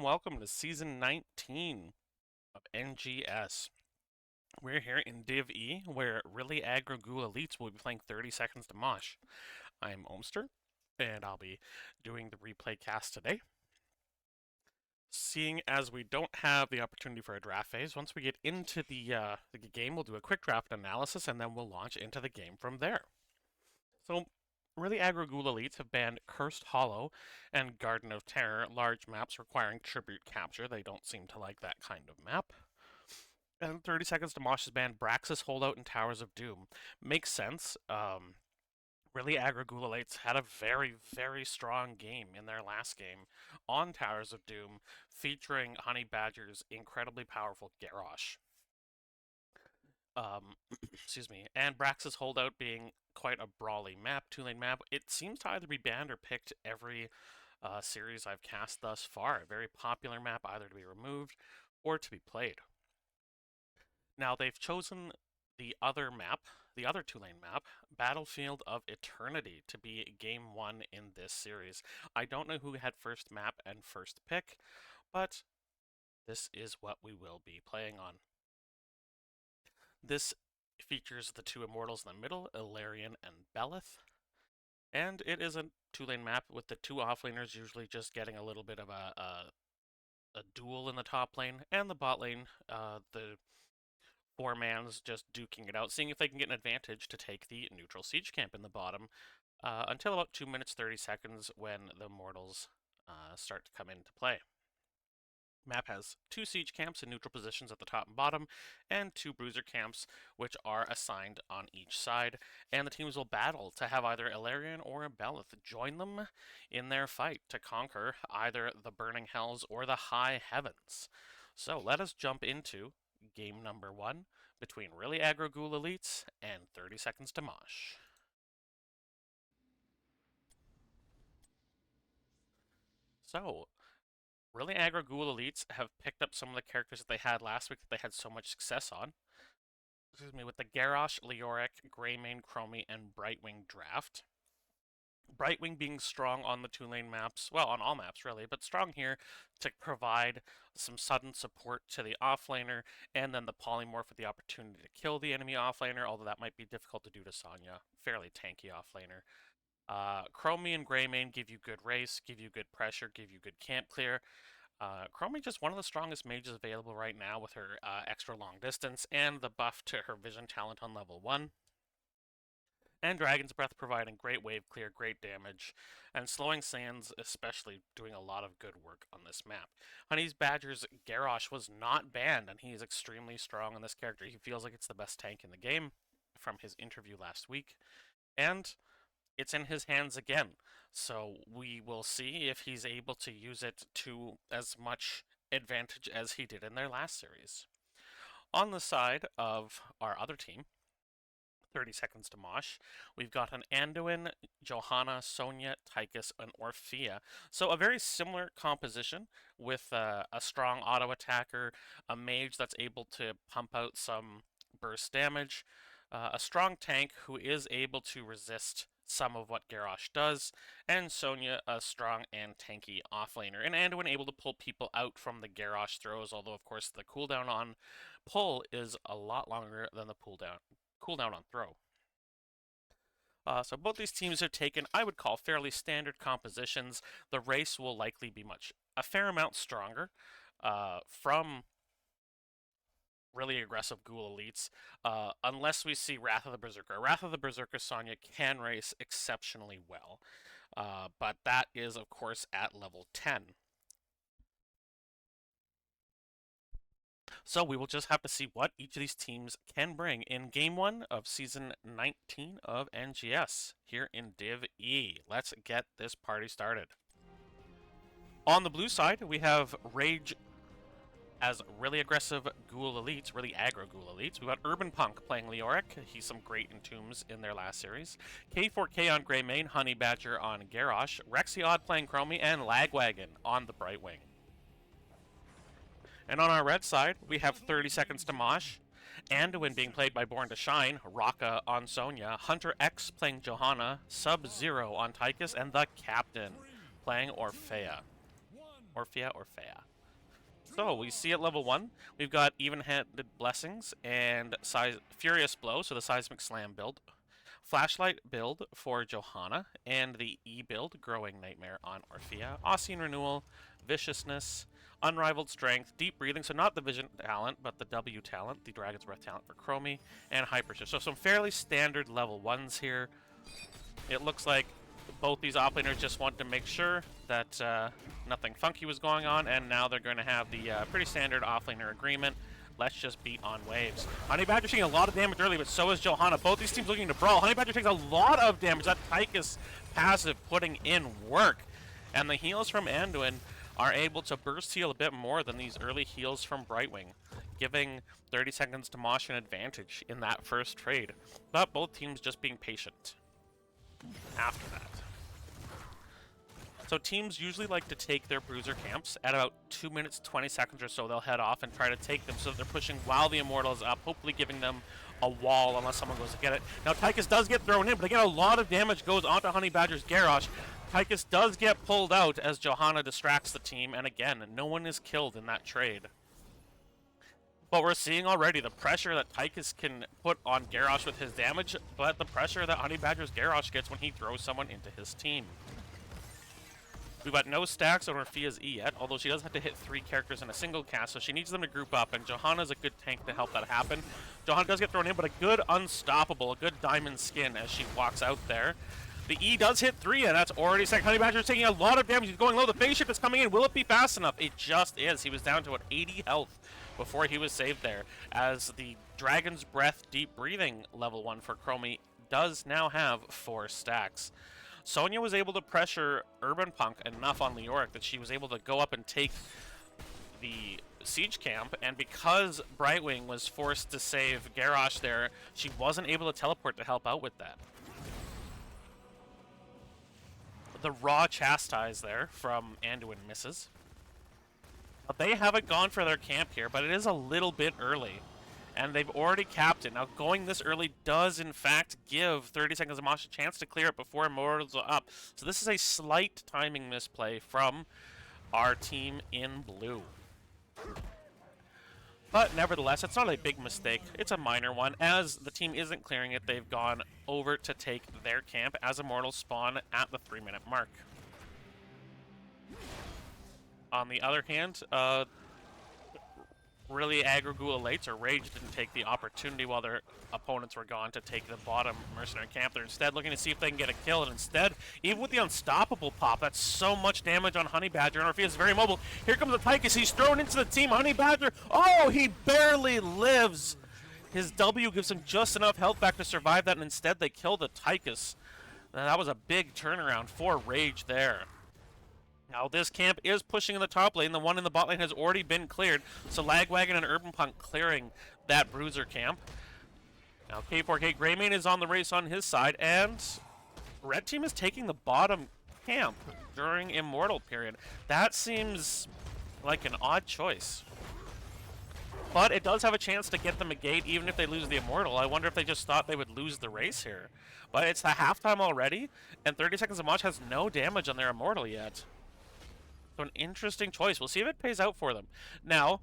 Welcome to Season 19 of NGS. We're here in DivE, where really Aggro Ghoul Elites will be playing 30 Seconds to Mosh. I'm Omster, and I'll be doing the replay cast today. Seeing as we don't have the opportunity for a draft phase, once we get into the game, we'll do a quick draft analysis, and then we'll launch into the game from there. So, really Aggro Ghoul Elites have banned Cursed Hollow and Garden of Terror, large maps requiring tribute capture. They don't seem to like that kind of map. And 30 Seconds to Mosh has banned Braxis Holdout and Towers of Doom. Makes sense. Really Aggro Ghoul Elites had a very strong game in their last game on Towers of Doom, featuring Honey Badger's incredibly powerful Garrosh. Excuse me, and Braxis Holdout being quite a brawly map, two-lane map. It seems to either be banned or picked every series I've cast thus far. A very popular map, either to be removed or to be played. Now they've chosen the other map, the other two-lane map, Battlefield of Eternity, to be game one in this series. I don't know who had first map and first pick, but this is what we will be playing on. This features the two immortals in the middle, Ilarion and Belith. And it is a two-lane map with the two offlaners usually just getting a little bit of a duel in the top lane, and the bot lane, the four-mans just duking it out, seeing if they can get an advantage to take the neutral siege camp in the bottom, until about 2 minutes 30 seconds when the immortals start to come into play. Map has 2 siege camps in neutral positions at the top and bottom, and 2 bruiser camps, which are assigned on each side, and the teams will battle to have either Ilarion or Belith join them in their fight to conquer either the Burning Hells or the High Heavens. So let us jump into game number 1 between really Aggro Ghoul Elites and 30 Seconds to Mosh. So, really Aggro Ghoul Elites have picked up some of the characters that they had last week that they had so much success on. Excuse me, with the Garrosh, Leoric, Greymane, Chromie, and Brightwing draft. Brightwing being strong on the two-lane maps, well, on all maps really, but strong here to provide some sudden support to the offlaner, and then the polymorph with the opportunity to kill the enemy offlaner, although that might be difficult to do to Sonya, fairly tanky offlaner. Chromie and Greymane give you good race, give you good pressure, give you good camp clear. Chromie just one of the strongest mages available right now with her extra long distance and the buff to her vision talent on level 1. And Dragon's Breath providing great wave clear, great damage, and Slowing Sands especially doing a lot of good work on this map. Honey Badger's Garrosh was not banned, and he is extremely strong on this character. He feels like it's the best tank in the game from his interview last week. And it's in his hands again. So we will see if he's able to use it to as much advantage as he did in their last series. On the side of our other team, 30 Seconds to Mosh, we've got an Anduin, Johanna, Sonya, Tychus, and Orphea. So a very similar composition with a strong auto attacker, a mage that's able to pump out some burst damage, a strong tank who is able to resist some of what Garrosh does, and Sonya, a strong and tanky offlaner. And Anduin able to pull people out from the Garrosh throws, although of course the cooldown on pull is a lot longer than the cooldown on throw. So both these teams have taken, I would call, fairly standard compositions. The race will likely be a fair amount stronger from really aggressive Ghoul Elites, unless we see Wrath of the Berserker. Wrath of the Berserker Sonya can race exceptionally well, but that is, of course, at level 10. So we will just have to see what each of these teams can bring in Game 1 of Season 19 of NGS here in DivE. Let's get this party started. On the blue side, we have Rage as really aggressive Ghoul Elites, really aggro Ghoul Elites. We've got Urban Punk playing Leoric. He's some great Entombs in their last series. K4K on Grey Mane, Honey Badger on Garrosh, Rexiod playing Chromie, and Lagwagon on the Brightwing. And on our red side, we have 30 Seconds to Mosh, Anduin being played by Born to Shine, Raka on Sonya, Hunter X playing Johanna, Sub-Zero on Tychus, and the Captain playing Orphea. Orphea. So we see at level 1, we've got Even-Handed Blessings and Furious Blow, so the Seismic Slam build. Flashlight build for Johanna, and the E build, Growing Nightmare on Orphea. Ossian Renewal, Viciousness, Unrivaled Strength, Deep Breathing, so not the Vision talent, but the W talent, the Dragon's Breath talent for Chromie, and Hypershift. So some fairly standard level 1s here. It looks like both these offlaners just wanted to make sure that nothing funky was going on, and now they're going to have the pretty standard offlaner agreement. Let's just beat on waves. Honey Badger taking a lot of damage early, but so is Johanna. Both these teams looking to brawl. Honey Badger takes a lot of damage. That Tychus passive putting in work. And the heals from Anduin are able to burst heal a bit more than these early heals from Brightwing, giving 30 Seconds to Mosh an advantage in that first trade. But both teams just being patient after that. So teams usually like to take their bruiser camps at about 2 minutes, 20 seconds or so. They'll head off and try to take them so that they're pushing while the Immortal is up, hopefully giving them a wall unless someone goes to get it. Now Tychus does get thrown in, but again, a lot of damage goes onto Honey Badger's Garrosh. Tychus does get pulled out as Johanna distracts the team, and again, no one is killed in that trade. But we're seeing already the pressure that Tychus can put on Garrosh with his damage, but the pressure that Honey Badger's Garrosh gets when he throws someone into his team. We've got no stacks on Orphea's E yet, although she does have to hit 3 characters in a single cast, so she needs them to group up, and Johanna's a good tank to help that happen. Johanna does get thrown in, but a good unstoppable, a good diamond skin as she walks out there. The E does hit 3, and that's already second. Honey Badger's taking a lot of damage. He's going low. The phase shift is coming in. Will it be fast enough? It just is. He was down to, 80 health before he was saved there, as the Dragon's Breath Deep Breathing level 1 for Chromie does now have 4 stacks. Sonya was able to pressure Urban Punk enough on Leoric that she was able to go up and take the siege camp, and because Brightwing was forced to save Garrosh there, she wasn't able to teleport to help out with that. The raw chastise there from Anduin misses. But they haven't gone for their camp here, but it is a little bit early. And they've already capped it. Now, going this early does, in fact, give 30 Seconds of Mosh a chance to clear it before Immortals are up. So this is a slight timing misplay from our team in blue. But nevertheless, it's not a big mistake. It's a minor one. As the team isn't clearing it, they've gone over to take their camp as Immortals spawn at the 3-minute mark. On the other hand, really Aggro Ghoul Elites or Rage didn't take the opportunity while their opponents were gone to take the bottom mercenary camp. They're instead looking to see if they can get a kill, and instead, even with the unstoppable pop, that's so much damage on Honey Badger, and Orphea's very mobile. Here comes the Tychus, he's thrown into the team. Honey Badger, oh, he barely lives. His W gives him just enough health back to survive that, and instead they kill the Tychus. That was a big turnaround for Rage there. Now this camp is pushing in the top lane. The one in the bot lane has already been cleared. So Lagwagon and Urban Punk clearing that bruiser camp. Now K4K Greymane is on the race on his side, and Red Team is taking the bottom camp during Immortal period. That seems like an odd choice. But it does have a chance to get them a gate even if they lose the Immortal. I wonder if they just thought they would lose the race here. But it's the halftime already, and 30 Seconds of Mosh has no damage on their Immortal yet. So an interesting choice. We'll see if it pays out for them. Now,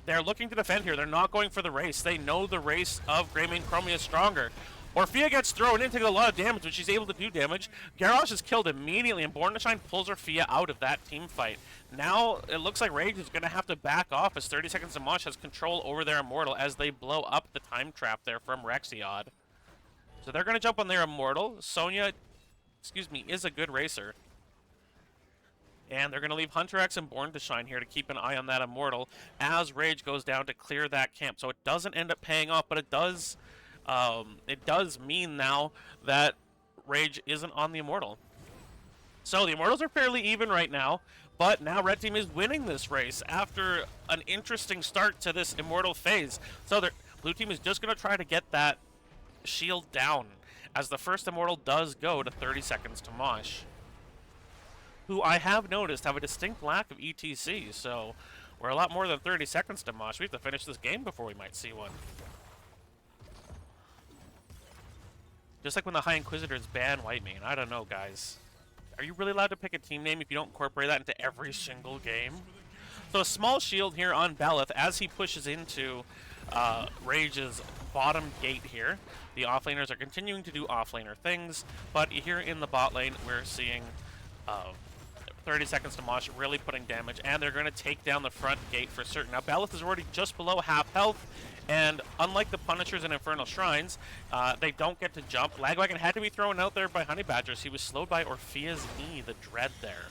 they're looking to defend here. They're not going for the race. They know the race of Greymane Chromie is stronger. Orphea gets thrown in, taking a lot of damage, but she's able to do damage. Garrosh is killed immediately, and Born to Shine pulls Orphea out of that team fight. Now, it looks like Rage is going to have to back off as 30 Seconds of Mosh has control over their Immortal as they blow up the time trap there from Rexiod. So they're going to jump on their Immortal. Sonya, is a good racer. And they're going to leave Hunter X and Born to Shine here to keep an eye on that Immortal as Rage goes down to clear that camp. So it doesn't end up paying off, but it does mean now that Rage isn't on the Immortal. So the Immortals are fairly even right now, but now Red Team is winning this race after an interesting start to this Immortal phase. So Blue Team is just going to try to get that shield down, as the first Immortal does go to 30 seconds to Mosh, who I have noticed have a distinct lack of ETC, so we're a lot more than 30 seconds to Mosh. We have to finish this game before we might see one. Just like when the High Inquisitors ban White Mane. I don't know, guys. Are you really allowed to pick a team name if you don't incorporate that into every single game? So a small shield here on Belith as he pushes into Rage's bottom gate here. The offlaners are continuing to do offlaner things, but here in the bot lane we're seeing 30 seconds to Mosh really putting damage, and they're going to take down the front gate for certain. Now Belith is already just below half health, and unlike the Punishers and Infernal Shrines, they don't get to jump. Lagwagon had to be thrown out there by Honey Badgers. He was slowed by Orphea's E, the Dread there.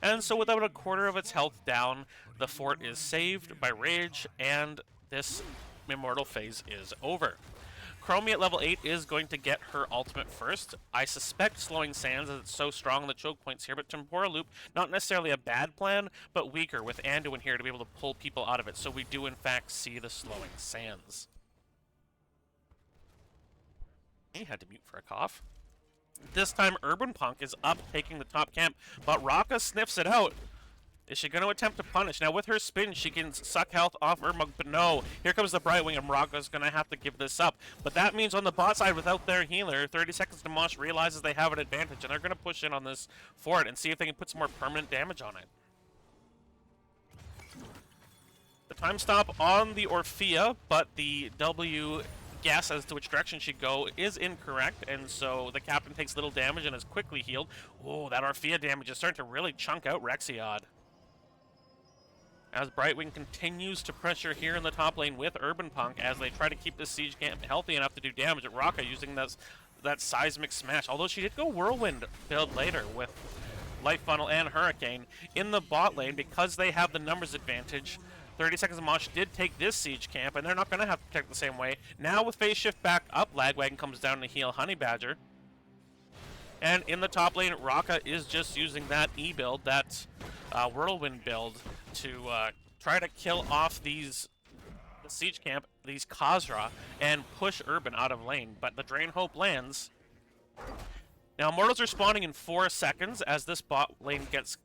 And so with about a quarter of its health down, the fort is saved by Rage, and this Immortal phase is over. Chromie at level 8 is going to get her ultimate first. I suspect slowing Sands as it's so strong on the choke points here, but Tempora Loop, not necessarily a bad plan, but weaker with Anduin here to be able to pull people out of it. So we do in fact see the slowing Sands. He had to mute for a cough. This time Urban Punk is up taking the top camp, but Raka sniffs it out. Is she going to attempt to punish? Now, with her spin, she can suck health off Urmug, but no. Here comes the Brightwing, and Raka's going to have to give this up. But that means on the bot side, without their healer, 30 seconds to Mosh realizes they have an advantage, and they're going to push in on this fort and see if they can put some more permanent damage on it. The time stop on the Orphea, but the W guess as to which direction she'd go is incorrect, and so the captain takes little damage and is quickly healed. Oh, that Orphea damage is starting to really chunk out Rexiod. As Brightwing continues to pressure here in the top lane with Urban Punk as they try to keep this siege camp healthy enough to do damage at Raka using that seismic smash. Although she did go Whirlwind build later with Life Funnel and Hurricane. In the bot lane, because they have the numbers advantage, 30 seconds of Mosh did take this siege camp, and they're not going to have to protect the same way. Now with phase shift back up, Lagwagon comes down to heal Honey Badger. And in the top lane, Raka is just using that E build, that Whirlwind build, to try to kill off the siege camp, these Khazra, and push Urban out of lane. But the Drain Hope lands. Now, Immortals are spawning in 4 seconds as this bot lane gets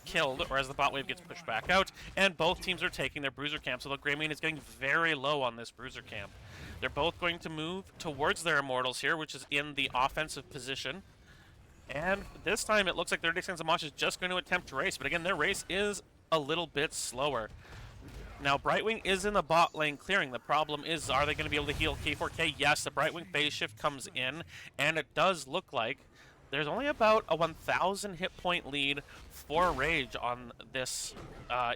killed, or as the bot wave gets pushed back out, and both teams are taking their Bruiser camp, so the Greymane is getting very low on this Bruiser camp. They're both going to move towards their Immortals here, which is in the offensive position. And this time it looks like 30 seconds of Mosh is just going to attempt to race, but again, their race is a little bit slower. Now, Brightwing is in the bot lane clearing. The problem is, are they going to be able to heal K4K? Yes, the Brightwing phase shift comes in, and it does look like there's only about a 1,000 hit point lead for Rage on this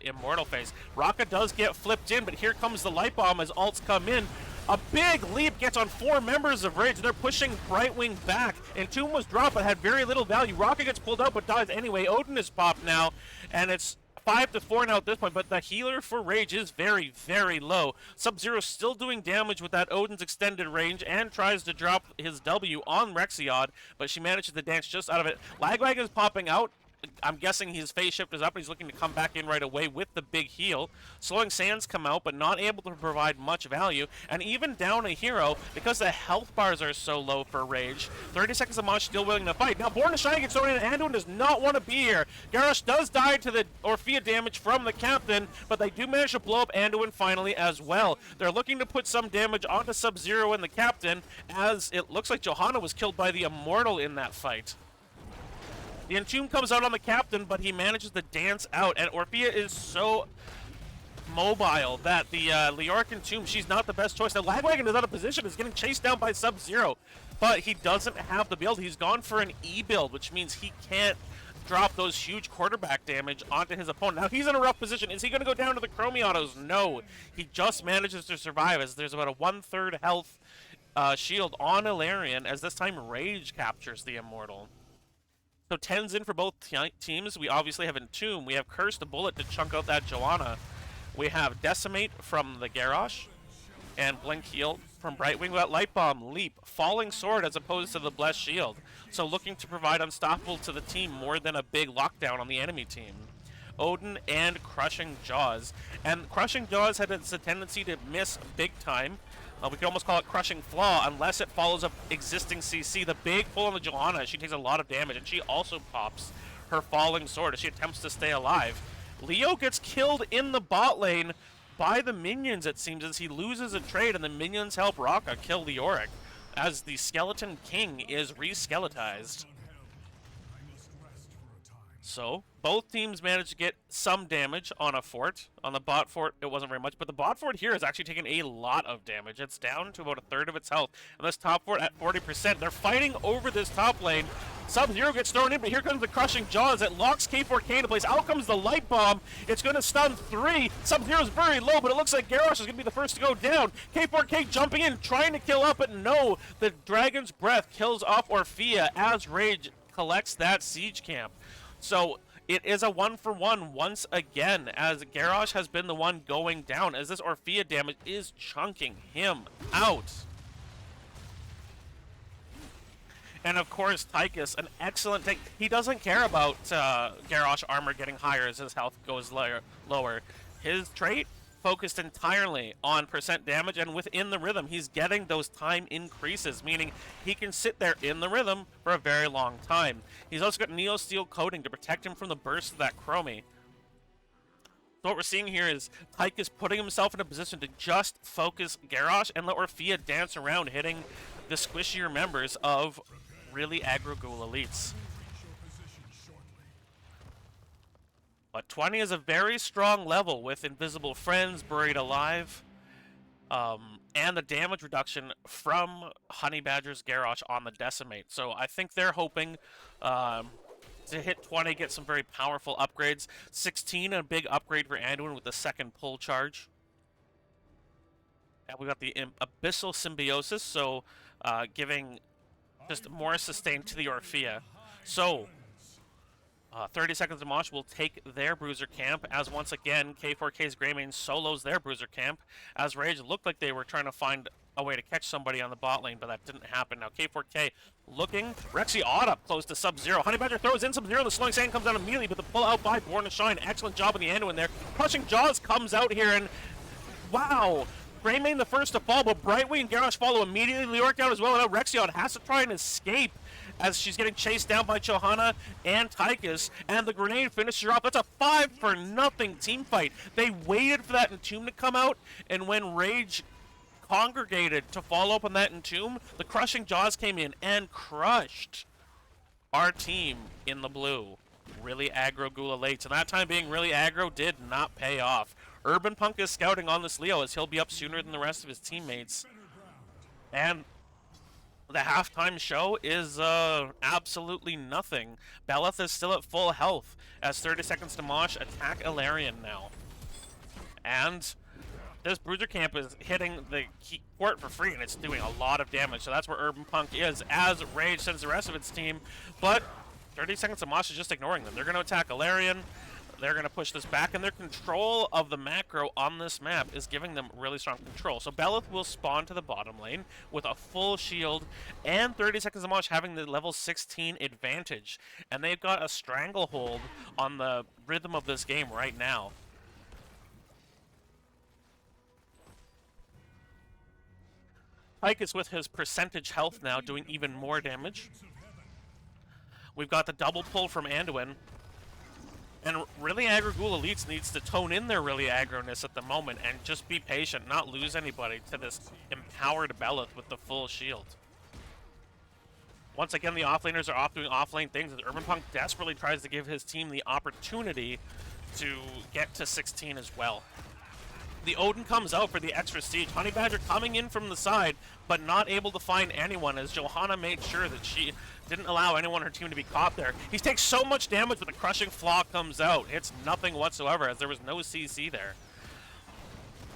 Immortal phase. Raka does get flipped in, but here comes the Light Bomb as ults come in. A big leap gets on 4 members of Rage. They're pushing Brightwing back. Entomb was dropped, but had very little value. Raka gets pulled out, but dies anyway. Odin is popped now, and it's 5-4 now at this point, but the healer for Rage is very, very low. Sub-Zero still doing damage with that Odin's extended range and tries to drop his W on Rexiod, but she manages to dance just out of it. Lagwagon is popping out. I'm guessing his phase shift is up and he's looking to come back in right away with the big heal. Slowing Sands come out, but not able to provide much value. And even down a hero, because the health bars are so low for Rage, 30 seconds of Mosh still willing to fight. Now Born to Shine gets thrown in, and Anduin does not want to be here. Garrosh does die to the Orphea damage from the captain, but they do manage to blow up Anduin finally as well. They're looking to put some damage onto Sub-Zero and the captain, as it looks like Johanna was killed by the Immortal in that fight. The Entomb comes out on the captain, but he manages to dance out, and Orphea is so mobile that the Leoric Entomb, she's not the best choice. Now Lagwagon is out of position, is getting chased down by Sub-Zero, but he doesn't have the build. He's gone for an E build, which means he can't drop those huge quarterback damage onto his opponent. Now he's in a rough position. Is he going to go down to the Chromie autos? No. He just manages to survive, as there's about a 1/3 health shield on Ilarion, as this time Rage captures the Immortal. So 10's in for both teams. We obviously have Entomb. We have Curse the Bullet to chunk out that Joanna. We have Decimate from the Garrosh, and Blink Heal from Brightwing. We got Light Bomb, Leap, Falling Sword as opposed to the Blessed Shield. So looking to provide unstoppable to the team more than a big lockdown on the enemy team. Odin and Crushing Jaws. And Crushing Jaws had a tendency to miss big time. We could almost call it Crushing Flaw unless it follows up existing CC. The big pull on the Johanna, she takes a lot of damage, and she also pops her Falling Sword as she attempts to stay alive. Leo gets killed in the bot lane by the minions, it seems, as he loses a trade, and the minions help Raka kill Leoric as the Skeleton King is re-skeletized. So, both teams managed to get some damage on a fort. On the bot fort, it wasn't very much, but the bot fort here has actually taken a lot of damage. It's down to about a third of its health, and this top fort at 40%. They're fighting over this top lane. Sub-Zero gets thrown in, but here comes the Crushing Jaws. It locks K4K into place. Out comes the Light Bomb. It's going to stun 3. Sub-Zero's very low, but it looks like Garrosh is going to be the first to go down. K4K jumping in, trying to kill up, but no. The Dragon's Breath kills off Orphea as Rage collects that siege camp. So it is a 1-for-1 once again, as Garrosh has been the one going down, as this Orphea damage is chunking him out. And of course, Tychus, an excellent take. He doesn't care about Garrosh armor getting higher as his health goes lower. His trait focused entirely on percent damage, and within the rhythm, he's getting those time increases, meaning he can sit there in the rhythm for a very long time. He's also got Neo Steel coating to protect him from the burst of that Chromie. So what we're seeing here is Tychus putting himself in a position to just focus Garrosh and let Orphea dance around, hitting the squishier members of really Aggro Ghoul elites. But 20 is a very strong level with Invisible Friends, Buried Alive, and the damage reduction from Honey Badger's Garrosh on the Decimate. So I think they're hoping to hit 20, get some very powerful upgrades. 16, a big upgrade for Anduin with the second pull charge. And we got the Abyssal Symbiosis, so giving just more sustain to the Orphea. So 30 Seconds of Mosh will take their Bruiser Camp, as once again K4K's Greymane solos their Bruiser Camp, as Rage looked like they were trying to find a way to catch somebody on the bot lane, but that didn't happen. Now K4K looking, Rexy odd up close to Sub-Zero. Honey Badger throws in Sub-Zero, the Slowing Sand comes down immediately, but the pull out by Born to Shine. Excellent job on the Anduin there. Crushing Jaws comes out here, and wow! Greymane the first to fall, but Brightwing and Garrosh follow immediately. Leoric out as well, and now Rexion has to try and escape as she's getting chased down by Johanna and Tychus, and the grenade finishes her off. That's a 5-for-0 team fight. They waited for that Entomb to come out, and when Rage congregated to follow up on that Entomb, the Crushing Jaws came in and crushed our team in the blue. Really Aggro Ghoul elites, and that time being really aggro did not pay off. Urban Punk is scouting on this Leo as he'll be up sooner than the rest of his teammates. And the halftime show is absolutely nothing. Beleth is still at full health as 30 Seconds to Mosh attack Ilarion now. And this Bruiser Camp is hitting the port for free, and it's doing a lot of damage. So that's where Urban Punk is, as Rage sends the rest of its team. But 30 Seconds to Mosh is just ignoring them. They're going to attack Ilarion. They're going to push this back, and their control of the macro on this map is giving them really strong control. So Beleth will spawn to the bottom lane with a full shield, and 30 Seconds to Mosh having the level 16 advantage. And they've got a stranglehold on the rhythm of this game right now. Tychus with his percentage health now doing even more damage. We've got the double pull from Anduin. And really Aggro Ghoul elites needs to tone in their really aggroness at the moment and just be patient, not lose anybody to this empowered Beleth with the full shield. Once again, the offlaners are off doing offlane things as Urban Punk desperately tries to give his team the opportunity to get to 16 as well. The Odin comes out for the extra siege. Honey Badger coming in from the side, but not able to find anyone, as Johanna made sure that she didn't allow anyone on her team to be caught there. He takes so much damage, but the Crushing Flaw comes out. It's nothing whatsoever, as there was no CC there.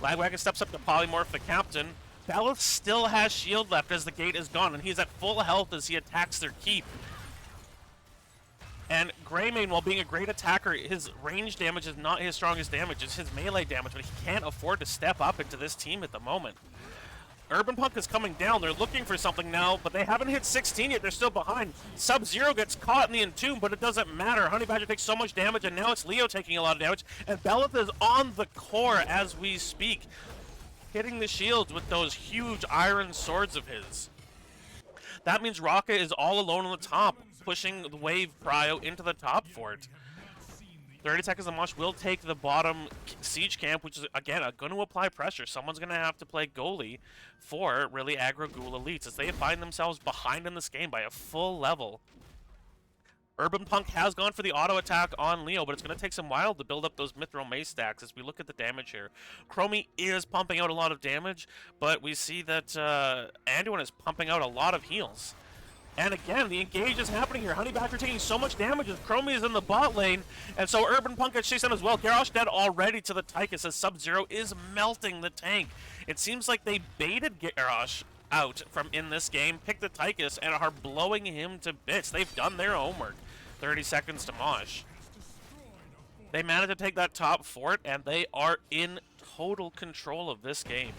Lagwagon steps up to polymorph the captain. Beleth still has shield left as the gate is gone, and he's at full health as he attacks their keep. And Greymane, while being a great attacker, his range damage is not his strongest damage, it's his melee damage, but he can't afford to step up into this team at the moment. Urban Punk is coming down. They're looking for something now, but they haven't hit 16 yet. They're still behind. Sub-Zero gets caught in the Entomb, but it doesn't matter. Honey Badger takes so much damage, and now it's Leo taking a lot of damage. And Belith is on the core as we speak, hitting the shields with those huge iron swords of his. That means Raka is all alone on the top, pushing the wave Prio into the top fort. 30 seconds of Mosh will take the bottom siege camp, which is, again, going to apply pressure. Someone's going to have to play goalie for really Aggro Ghoul elites as they find themselves behind in this game by a full level. Urban Punk has gone for the auto attack on Leo, but it's going to take some while to build up those Mithril Mace stacks as we look at the damage here. Chromie is pumping out a lot of damage, but we see that Anduin is pumping out a lot of heals. And again, the engage is happening here. Honey Badger taking so much damage as Chromie is in the bot lane, and so Urban Punk gets chased down as well. Garrosh dead already to the Tychus as Sub-Zero is melting the tank. It seems like they baited Garrosh out from in this game, picked the Tychus, and are blowing him to bits. They've done their homework. 30 seconds to Mosh. They managed to take that top fort, and they are in total control of this game.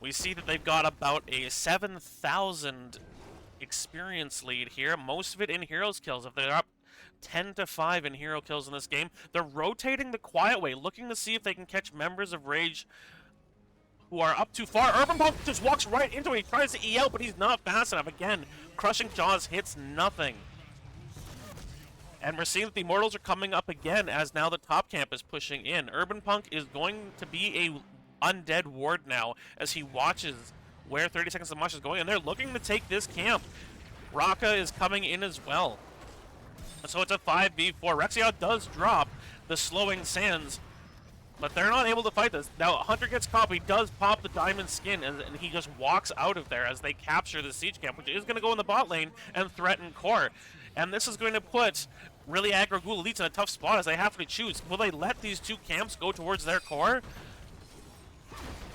We see that they've got about a 7,000 experience lead here, most of it in heroes kills. If they're up 10-5 in hero kills in this game, they're rotating the quiet way, looking to see if they can catch members of Rage who are up too far. Urban Punk just walks right into it. He tries to E out, but he's not fast enough. Again, Crushing Jaws hits nothing. And we're seeing that the Immortals are coming up again as now the top camp is pushing in. Urban Punk is going to be a undead ward now as he watches where 30 seconds of Mosh is going, and they're looking to take this camp. Raka is coming in as well. So it's a 5v4. Rexiaw does drop the Slowing Sands, but they're not able to fight this. Now, Hunter gets caught, but he does pop the diamond skin, and he just walks out of there as they capture the siege camp, which is going to go in the bot lane and threaten core. And this is going to put really Aggro Ghoul elites in a tough spot as they have to choose. Will they let these two camps go towards their core?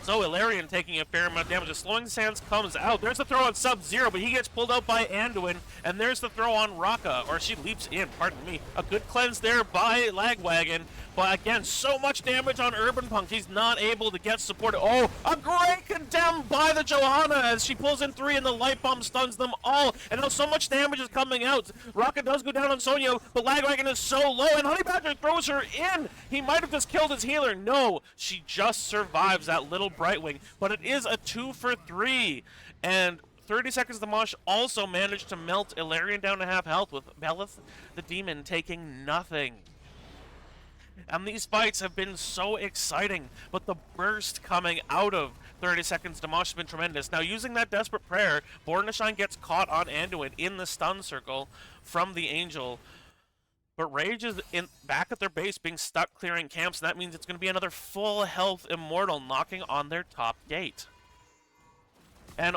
So Ilarion taking a fair amount of damage. The Slowing Sands comes out. There's the throw on Sub-Zero, but he gets pulled out by Anduin. And there's the throw on Raka, or she leaps in, pardon me. A good cleanse there by Lagwagon. But again, so much damage on Urban Punk. He's not able to get support. Oh, a great condemn by the Johanna as she pulls in 3 and the light bomb stuns them all. And now so much damage is coming out. Raka does go down on Sonya, but Lagwagon is so low and Honey Badger throws her in. He might have just killed his healer. No, she just survives that little Brightwing. But it is a 2 for 3. And 30 seconds to Mosh also managed to melt Ilarion down to half health with Belith the Demon taking nothing. And these fights have been so exciting, but the burst coming out of 30 seconds to Mosh has been tremendous. Now, using that Desperate Prayer, Born to Shine gets caught on Anduin in the stun circle from the Angel. But Rage is back at their base being stuck clearing camps, and that means it's going to be another full health Immortal knocking on their top gate. And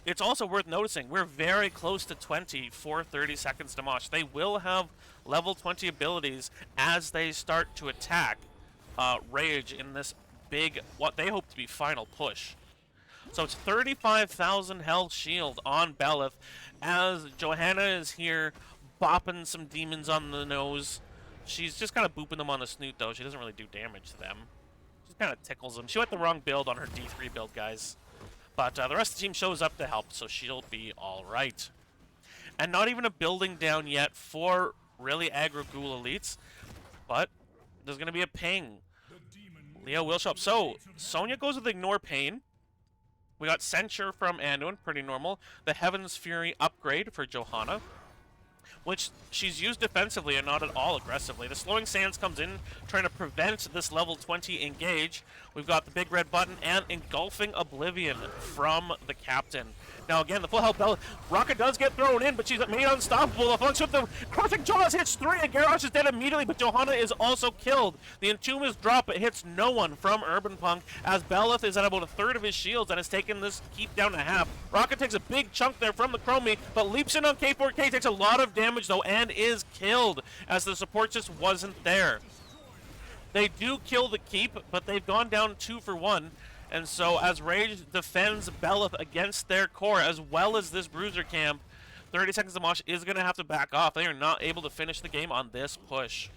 it's also worth noticing, we're very close to 20 for 30 seconds to Mosh. They will have level 20 abilities as they start to attack Rage in this big, what they hope to be final push. So it's 35,000 health shield on Belith as Johanna is here bopping some demons on the nose. She's just kind of booping them on the snoot though. She doesn't really do damage to them. She kind of tickles them. She went the wrong build on her D3 build, guys. But the rest of the team shows up to help, so she'll be alright. And not even a building down yet for really Aggro Ghoul elites, but there's going to be a ping. Leo will show up. So, Sonya goes with Ignore Pain. We got Censure from Anduin, pretty normal. The Heaven's Fury upgrade for Johanna, which she's used defensively and not at all aggressively. The Slowing Sands comes in, trying to prevent this level 20 engage. We've got the big red button and Engulfing Oblivion from the Captain. Now again, the full health bell. Raka does get thrown in, but she's made unstoppable. The Flux with the Crushing Jaws hits 3, and Garrosh is dead immediately, but Johanna is also killed. The Entomb is dropped, but hits no one from Urban Punk, as Belith is at about a third of his shields and has taken this keep down to half. Raka takes a big chunk there from the Chromie, but leaps in on K4K, takes a lot of damage though, and is killed, as the support just wasn't there. They do kill the keep, but they've gone down 2 for 1. And so as Rage defends Belith against their core, as well as this Bruiser camp, 30 seconds of Mosh is going to have to back off. They are not able to finish the game on this push.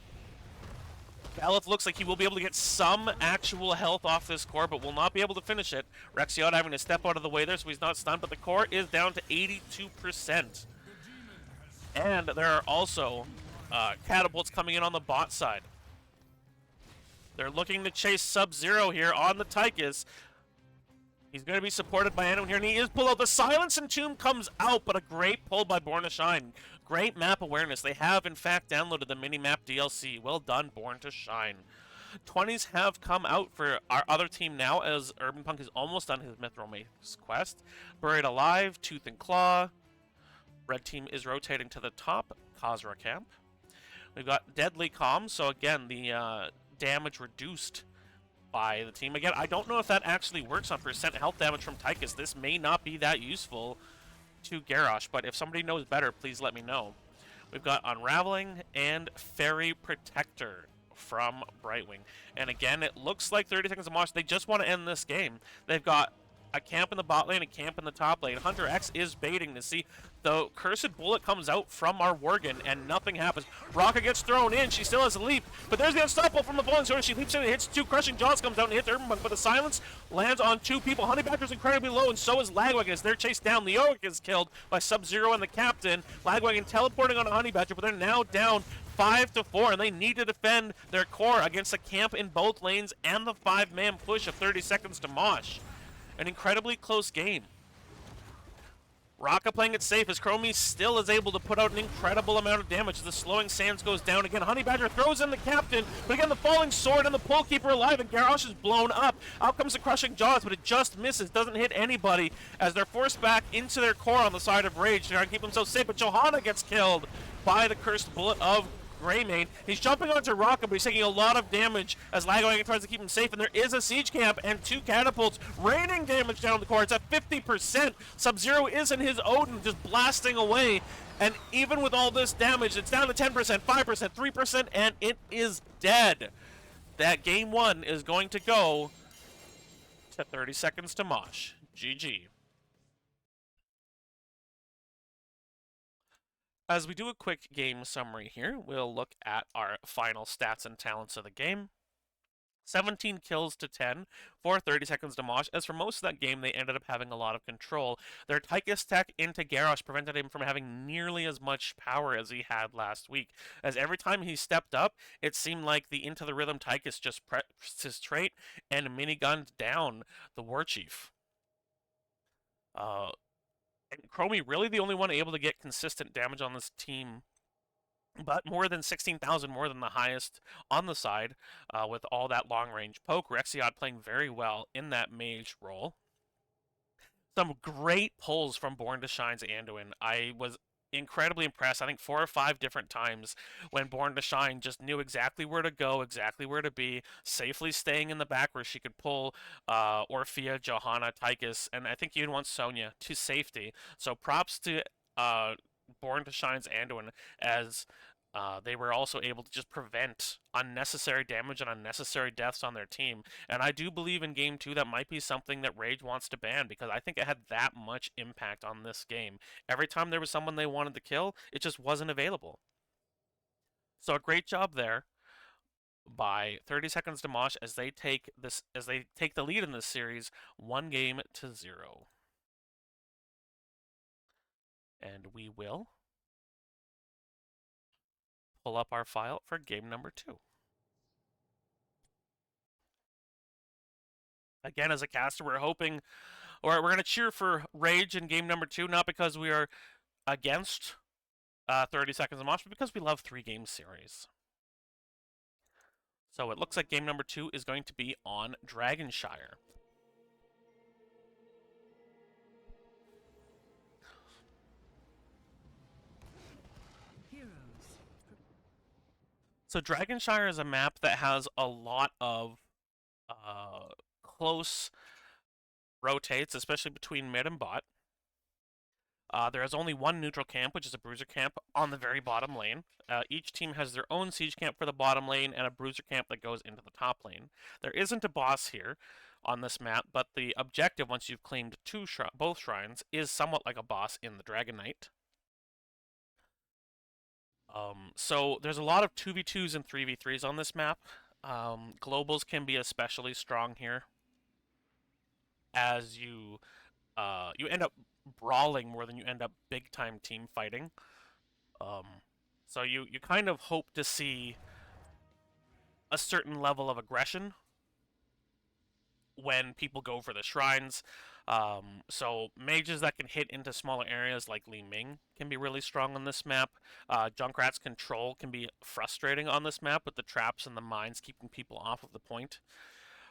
Belith looks like he will be able to get some actual health off this core, but will not be able to finish it. Rexiod having to step out of the way there, so he's not stunned, but the core is down to 82%. And there are also catapults coming in on the bot side. They're looking to chase Sub-Zero here on the Tychus. He's going to be supported by anyone here, and he is pulled out. The Silence Entomb comes out, but a great pull by Born to Shine. Great map awareness. They have, in fact, downloaded the mini-map DLC. Well done, Born to Shine. 20s have come out for our other team now, as Urban Punk is almost done his Mithril Mace quest. Buried Alive, Tooth and Claw. Red team is rotating to the top, Khazra camp. We've got Deadly Calm, so again, the damage reduced by the team. Again, I don't know if that actually works on percent health damage from Tychus. This may not be that useful to Garrosh, but if somebody knows better, please let me know. We've got Unraveling and Fairy Protector from Brightwing. And again, it looks like 30 seconds of Mosh. They just want to end this game. They've got a camp in the bot lane, a camp in the top lane. Hunter X is baiting to see the Cursed Bullet comes out from our Worgen, and nothing happens. Raka gets thrown in. She still has a leap, but there's the Unstoppable from the Falling Sword. She leaps in and hits two. Crushing Jaws comes out and hits Urban Punk, but the Silence lands on two people. Honey Badger's incredibly low, and so is Lagwagon as they're chased down. Leoric is killed by Sub-Zero and the Captain. Lagwagon teleporting on Honey Badger, but they're now down 5-4, and they need to defend their core against a camp in both lanes and the 5-man push of 30 seconds to Mosh. An incredibly close game. Raka playing it safe as Chromie still is able to put out an incredible amount of damage as the slowing sands goes down again. Honey Badger throws in the Captain, but again the Falling Sword and the Pole Keeper alive, and Garrosh is blown up. Out comes the Crushing Jaws, but it just misses, doesn't hit anybody as they're forced back into their core on the side of Rage to try and keep themselves safe, but Johanna gets killed by the Cursed Bullet of Greymane. He's jumping onto Raka, but he's taking a lot of damage as Lagwagon tries to keep him safe, and there is a siege camp and two catapults raining damage down the core. It's at 50%. Sub-Zero is in his Odin, just blasting away, and even with all this damage, it's down to 10%, 5%, 3%, and it is dead. That game one is going to go to 30 seconds to Mosh. GG. As we do a quick game summary here, we'll look at our final stats and talents of the game. 17 kills to 10 for 30 seconds to Mosh. As for most of that game, they ended up having a lot of control. Their Tychus tech into Garrosh prevented him from having nearly as much power as he had last week, as every time he stepped up, it seemed like the Into the Rhythm Tychus just pressed his trait and minigunned down the Warchief. And Chromie really the only one able to get consistent damage on this team, but more than 16,000 more than the highest on the side with all that long-range poke. Rexiod playing very well in that mage role. Some great pulls from Born to Shine's Anduin. I was incredibly impressed. I think 4 or 5 different times when Born to Shine just knew exactly where to go, exactly where to be, safely staying in the back where she could pull Orphea, Johanna, Tychus, and I think even once Sonya to safety. So props to Born to Shine's Anduin as they were also able to just prevent unnecessary damage and unnecessary deaths on their team. And I do believe in Game 2 that might be something that Rage wants to ban, because I think it had that much impact on this game. Every time there was someone they wanted to kill, it just wasn't available. So a great job there by 30 seconds to Mosh as they take the lead in this series 1-0. And we will pull up our file for game number 2. Again, as a caster, we're hoping, or we're going to cheer for Rage in game number 2, not because we are against 30 seconds of Mosh, but because we love 3-game series. So it looks like game number 2 is going to be on Dragonshire. So Dragonshire is a map that has a lot of close rotates, especially between mid and bot. There is only one neutral camp, which is a bruiser camp on the very bottom lane. Each team has their own siege camp for the bottom lane and a bruiser camp that goes into the top lane. There isn't a boss here on this map, but the objective, once you've claimed both shrines, is somewhat like a boss in the Dragon Knight. So there's a lot of 2v2s and 3v3s on this map. Globals can be especially strong here, as you end up brawling more than you end up big time team fighting. Um, so you kind of hope to see a certain level of aggression when people go for the shrines. So mages that can hit into smaller areas like Li Ming can be really strong on this map. Junkrat's control can be frustrating on this map with the traps and the mines keeping people off of the point.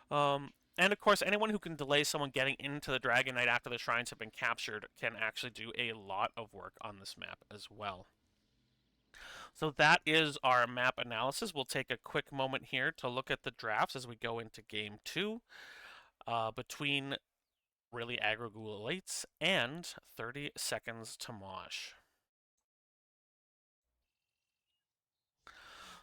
And of course, anyone who can delay someone getting into the Dragon Knight after the shrines have been captured can actually do a lot of work on this map as well. So that is our map analysis. We'll take a quick moment here to look at the drafts as we go into Game 2 between really Aggro Ghoul Elites and 30 Seconds to Mosh.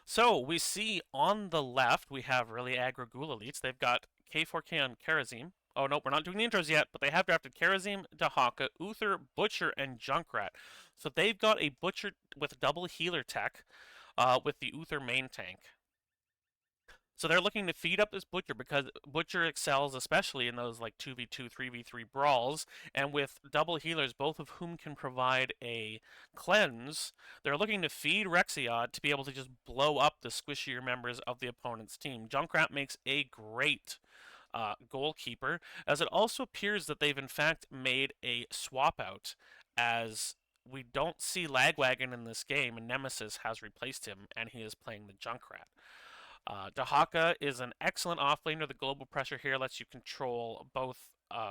So we see on the left we have really Aggro Ghoul Elites. They've got K4K on Karazim. Oh no, we're not doing the intros yet, but they have drafted Karazim, Dahaka, Uther, Butcher, and Junkrat. So they've got a Butcher with double healer tech with the Uther main tank. So they're looking to feed up this Butcher because Butcher excels especially in those like 2v2, 3v3 brawls, and with double healers, both of whom can provide a cleanse, they're looking to feed Rexiod to be able to just blow up the squishier members of the opponent's team. Junkrat makes a great goalkeeper, as it also appears that they've in fact made a swap out, as we don't see Lagwagon in this game, and Nemesis has replaced him, and he is playing the Junkrat. Dahaka is an excellent offlaner. The global pressure here lets you control both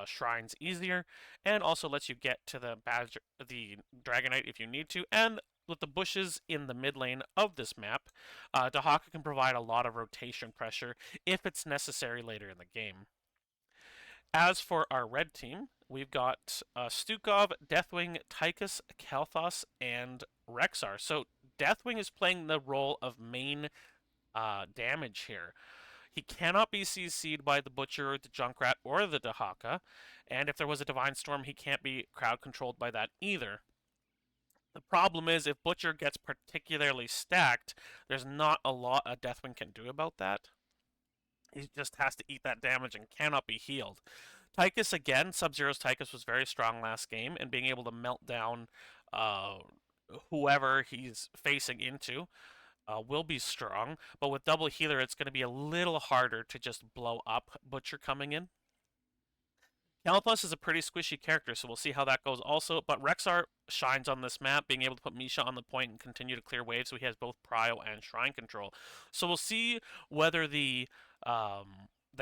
shrines easier, and also lets you get to the Dragon Knight if you need to. And with the bushes in the mid lane of this map, Dahaka can provide a lot of rotation pressure if it's necessary later in the game. As for our red team, we've got Stukov, Deathwing, Tychus, Kalthos, and Rexar. So Deathwing is playing the role of main damage here. He cannot be CC'd by the Butcher, the Junkrat, or the Dahaka, and if there was a Divine Storm, he can't be crowd controlled by that either. The problem is, if Butcher gets particularly stacked, there's not a lot a Deathwing can do about that. He just has to eat that damage and cannot be healed. Tychus, again, Sub-Zero's Tychus was very strong last game, and being able to melt down whoever he's facing into will be strong, but with double healer, it's going to be a little harder to just blow up Butcher coming in. Kalthos is a pretty squishy character, so we'll see how that goes also, but Rexar shines on this map, being able to put Misha on the point and continue to clear waves, so he has both Prio and Shrine control. So we'll see whether the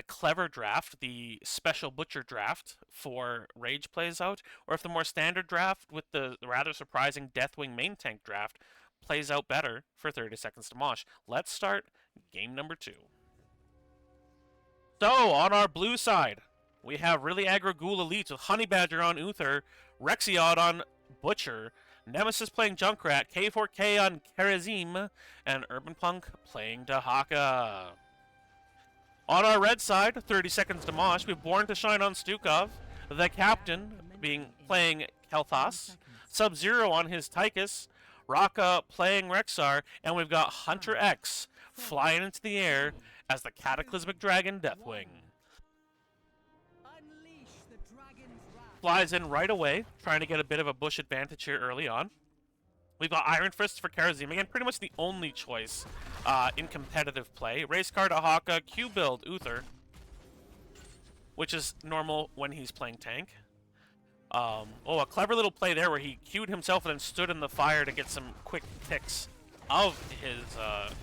clever draft, the special Butcher draft for Rage plays out, or if the more standard draft with the rather surprising Deathwing main tank draft plays out better for 30 Seconds to Mosh. Let's start game number 2. So, on our blue side, we have really Aggro Ghoul Elites with Honey Badger on Uther, Rexiod on Butcher, Nemesis playing Junkrat, K4K on Karazim, and Urban Punk playing Dahaka. On our red side, 30 Seconds to Mosh, we have Born to Shine on Stukov, the Captain playing Kalthos, Sub-Zero on his Tychus, Raka playing Rexar, and we've got Hunter X flying into the air as the Cataclysmic Dragon Deathwing. Flies in right away, trying to get a bit of a bush advantage here early on. We've got Iron Fist for Karazim, again, pretty much the only choice in competitive play. Race car to Haka, Q build Uther, which is normal when he's playing tank. A clever little play there where he queued himself and then stood in the fire to get some quick ticks of his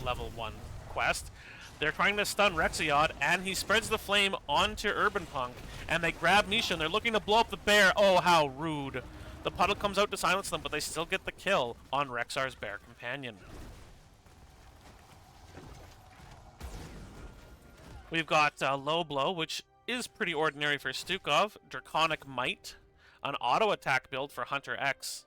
level 1 quest. They're trying to stun Rexiod, and he spreads the flame onto Urban Punk, and they grab Misha, and they're looking to blow up the bear. Oh, how rude. The puddle comes out to silence them, but they still get the kill on Rexar's bear companion. We've got Low Blow, which is pretty ordinary for Stukov, Draconic Might, an auto attack build for Hunter X.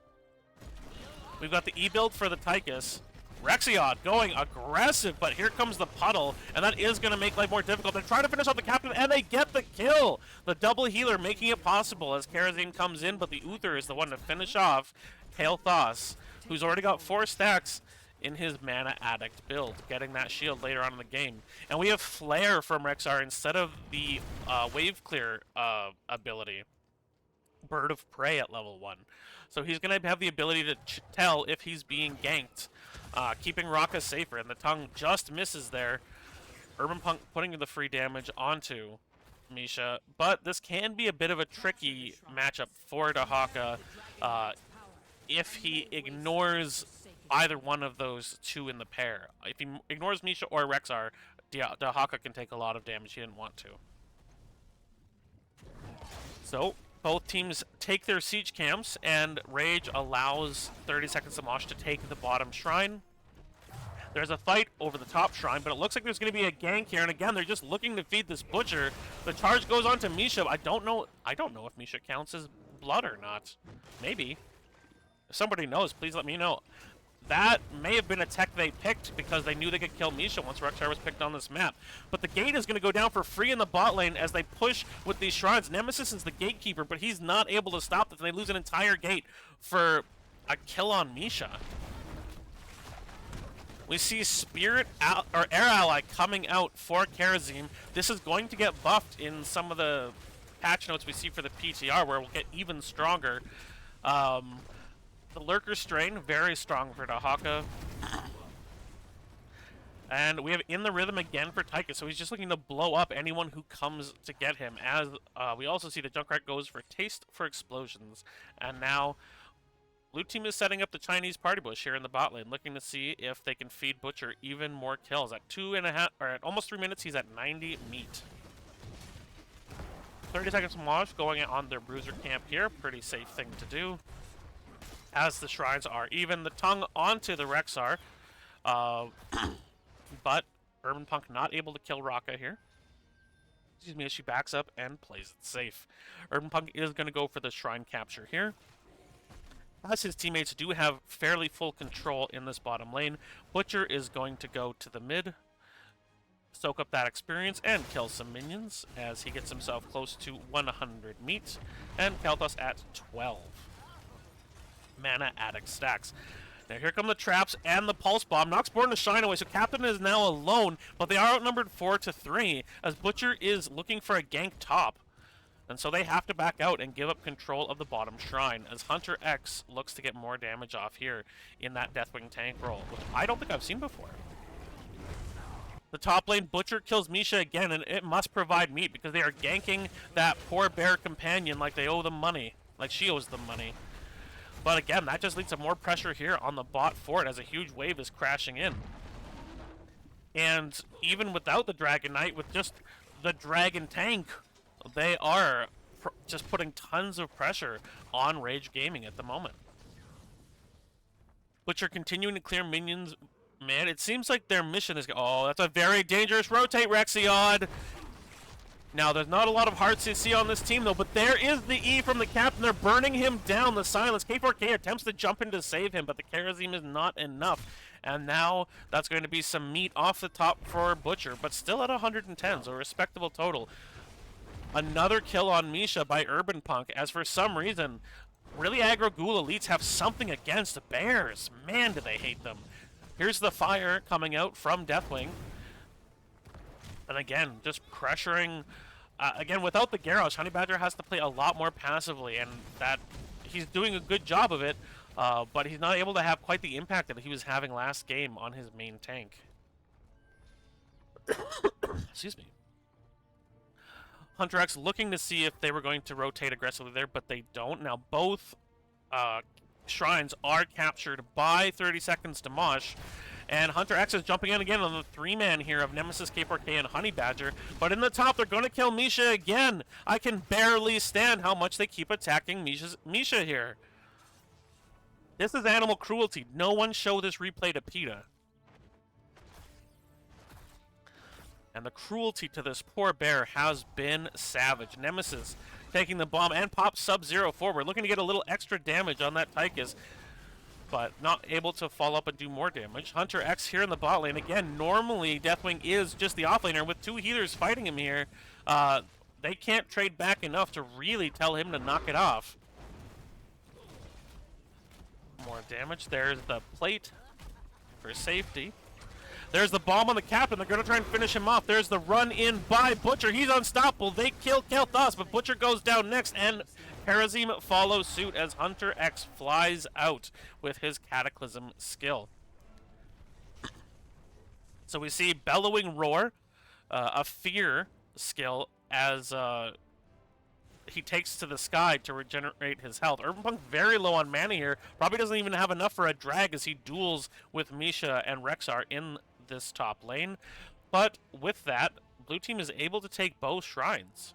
We've got the E build for the Tychus. Rexiod going aggressive, but here comes the puddle, and that is going to make life more difficult. They're trying to finish off the captain, and they get the kill! The double healer making it possible as Karazim comes in, but the Uther is the one to finish off Kalthos, who's already got 4 stacks in his Mana Addict build, getting that shield later on in the game. And we have Flare from Rexar instead of the Wave Clear ability. Bird of Prey at level 1. So he's going to have the ability to tell if he's being ganked, keeping Raka safer, and the tongue just misses there. Urban Punk putting the free damage onto Misha, but this can be a bit of a tricky matchup for Dahaka if he ignores either one of those two in the pair. If he ignores Misha or Rexar, Dahaka can take a lot of damage he didn't want to. So, both teams take their siege camps, and Rage allows 30 seconds to Mosh to take the bottom shrine. There's a fight over the top shrine, but it looks like there's going to be a gank here, and again, they're just looking to feed this butcher. The charge goes on to Misha. I don't know if Misha counts as blood or not. Maybe. If somebody knows, please let me know. That may have been a tech they picked because they knew they could kill Misha once Rexar was picked on this map. But the gate is going to go down for free in the bot lane as they push with these shrines. Nemesis is the gatekeeper, but he's not able to stop this. They lose an entire gate for a kill on Misha. We see Spirit or Air Ally coming out for Karazim. This is going to get buffed in some of the patch notes we see for the PTR, where we'll get even stronger. The Lurker Strain, very strong for Dahaka. And we have In the Rhythm again for Taika, so he's just looking to blow up anyone who comes to get him. As we also see the Junkrat goes for Taste for Explosions. And now Blue team is setting up the Chinese party bush here in the bot lane, looking to see if they can feed Butcher even more kills. At 2.5, or at almost 3 minutes, he's at 90 meat. 30 seconds from Mosh going on their Bruiser camp here. Pretty safe thing to do. As the shrines are even. The tongue onto the Rexar. But Urban Punk not able to kill Raka here. Excuse me, as she backs up and plays it safe. Urban Punk is going to go for the shrine capture here. As his teammates do have fairly full control in this bottom lane, Butcher is going to go to the mid, soak up that experience, and kill some minions as he gets himself close to 100 meat, and Kel'Thas at 12. Mana Addict stacks. Now here come the traps and the Pulse Bomb. Knocks Borden to shine away, so Captain is now alone, but they are outnumbered 4-3, as Butcher is looking for a gank top. And so they have to back out and give up control of the bottom shrine, as Hunter X looks to get more damage off here in that Deathwing tank role, which I don't think I've seen before. The top lane, Butcher kills Misha again, and it must provide meat because they are ganking that poor bear companion like they owe them money, like she owes them money. But again, that just leads to more pressure here on the bot fort as a huge wave is crashing in. And even without the Dragon Knight, with just the Dragon tank, they are just putting tons of pressure on Rage Gaming at the moment. Butcher continuing to clear minions. Man, it seems like their mission is... Oh, that's a very dangerous rotate, Rexiod. Now, there's not a lot of hard CC on this team, though, but there is the E from the captain. They're burning him down. The silence. K4K attempts to jump in to save him, but the Karazim is not enough. And now that's going to be some meat off the top for Butcher, but still at 110, so a respectable total. Another kill on Misha by Urban Punk, as for some reason, really Aggro Ghoul elites have something against bears. Man, do they hate them. Here's the fire coming out from Deathwing. And again, just pressuring. Again, without the Garrosh, Honey Badger has to play a lot more passively, and that he's doing a good job of it, but he's not able to have quite the impact that he was having last game on his main tank. Excuse me. Hunter X looking to see if they were going to rotate aggressively there, but they don't. Now both shrines are captured by 30 seconds to Mosh, and Hunter X is jumping in again on the 3-man here of Nemesis, K4K, and Honey Badger. But in the top, they're going to kill Misha again. I can barely stand how much they keep attacking Misha here. This is animal cruelty. No one show this replay to PETA. And the cruelty to this poor bear has been savage. Nemesis taking the bomb and pops Sub-Zero forward, looking to get a little extra damage on that Tychus, but not able to follow up and do more damage. Hunter X here in the bot lane. Again, normally Deathwing is just the offlaner. With 2 healers fighting him here, they can't trade back enough to really tell him to knock it off. More damage. There's the plate for safety. There's the bomb on the captain. They're going to try and finish him off. There's the run in by Butcher. He's unstoppable. They kill Kel'Thas, but Butcher goes down next, and Karazim follows suit as Hunter X flies out with his Cataclysm skill. So we see Bellowing Roar, a fear skill, as he takes to the sky to regenerate his health. Urban Punk very low on mana here. Probably doesn't even have enough for a drag as he duels with Misha and Rexxar in this top lane. But with that, blue team is able to take both shrines.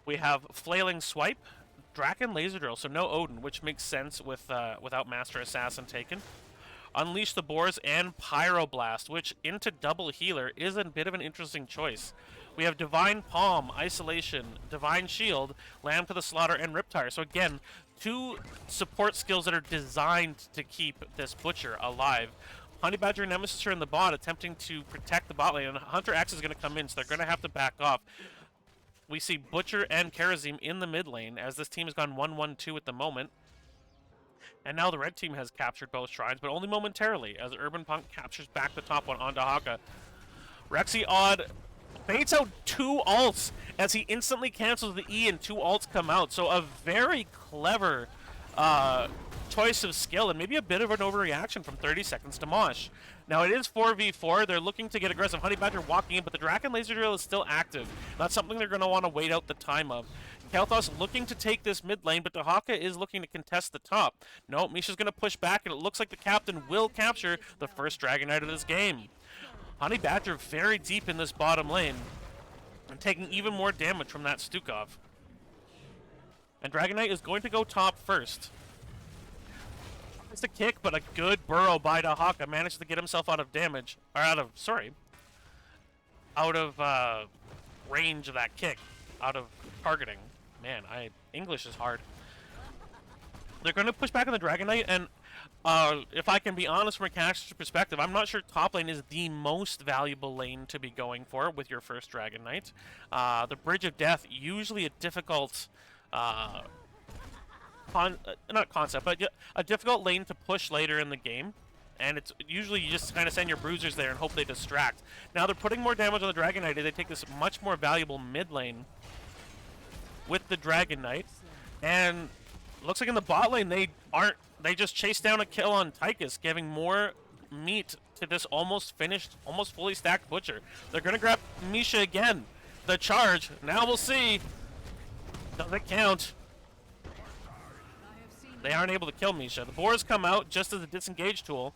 We have Flailing Swipe, Draken Laser Drill, so no Odin, which makes sense with without Master Assassin taken. Unleash the Boars and Pyroblast, which into double healer is a bit of an interesting choice. We have Divine Palm, Isolation, Divine Shield, Lamb to the Slaughter, and Riptire. So again, two support skills that are designed to keep this Butcher alive. Honey Badger and Nemesis are in the bot attempting to protect the bot lane, and Hunter X is going to come in, so they're going to have to back off. We see Butcher and Karazim in the mid lane, as this team has gone 1-1-2 at the moment. And now the red team has captured both shrines, but only momentarily, as Urban Punk captures back the top one onto Haka. Rexy Odd baits out two ults as he instantly cancels the E and two ults come out. So a very clever choice of skill, and maybe a bit of an overreaction from 30 seconds to Mosh. Now it is 4v4. They're looking to get aggressive. Honey Badger walking in, but the Draken Laser Drill is still active. That's something they're going to want to wait out the time of. Kel'Thas looking to take this mid lane, but Dahaka is looking to contest the top. No, Misha's going to push back, and it looks like the captain will capture the first Dragon Knight of this game. Honey Badger very deep in this bottom lane, and taking even more damage from that Stukov. And Dragon Knight is going to go top first. It's a kick, but a good burrow by Dahaka managed to get himself out of damage, or out of range of that kick, out of targeting. Man, English is hard. They're going to push back on the Dragon Knight, and if I can be honest from a caster's perspective, I'm not sure top lane is the most valuable lane to be going for with your first Dragon Knight. The Bridge of Death, usually a difficult, not concept, but a difficult lane to push later in the game. And it's usually you just kind of send your bruisers there and hope they distract. Now they're putting more damage on the Dragon Knight. They take this much more valuable mid lane with the Dragon Knight, and looks like in the bot lane they just chased down a kill on Tychus, giving more meat to this almost finished, almost fully stacked Butcher. They're gonna grab Misha again. The charge. Now we'll see. Does it count? They aren't able to kill Misha. The boars come out just as a disengage tool.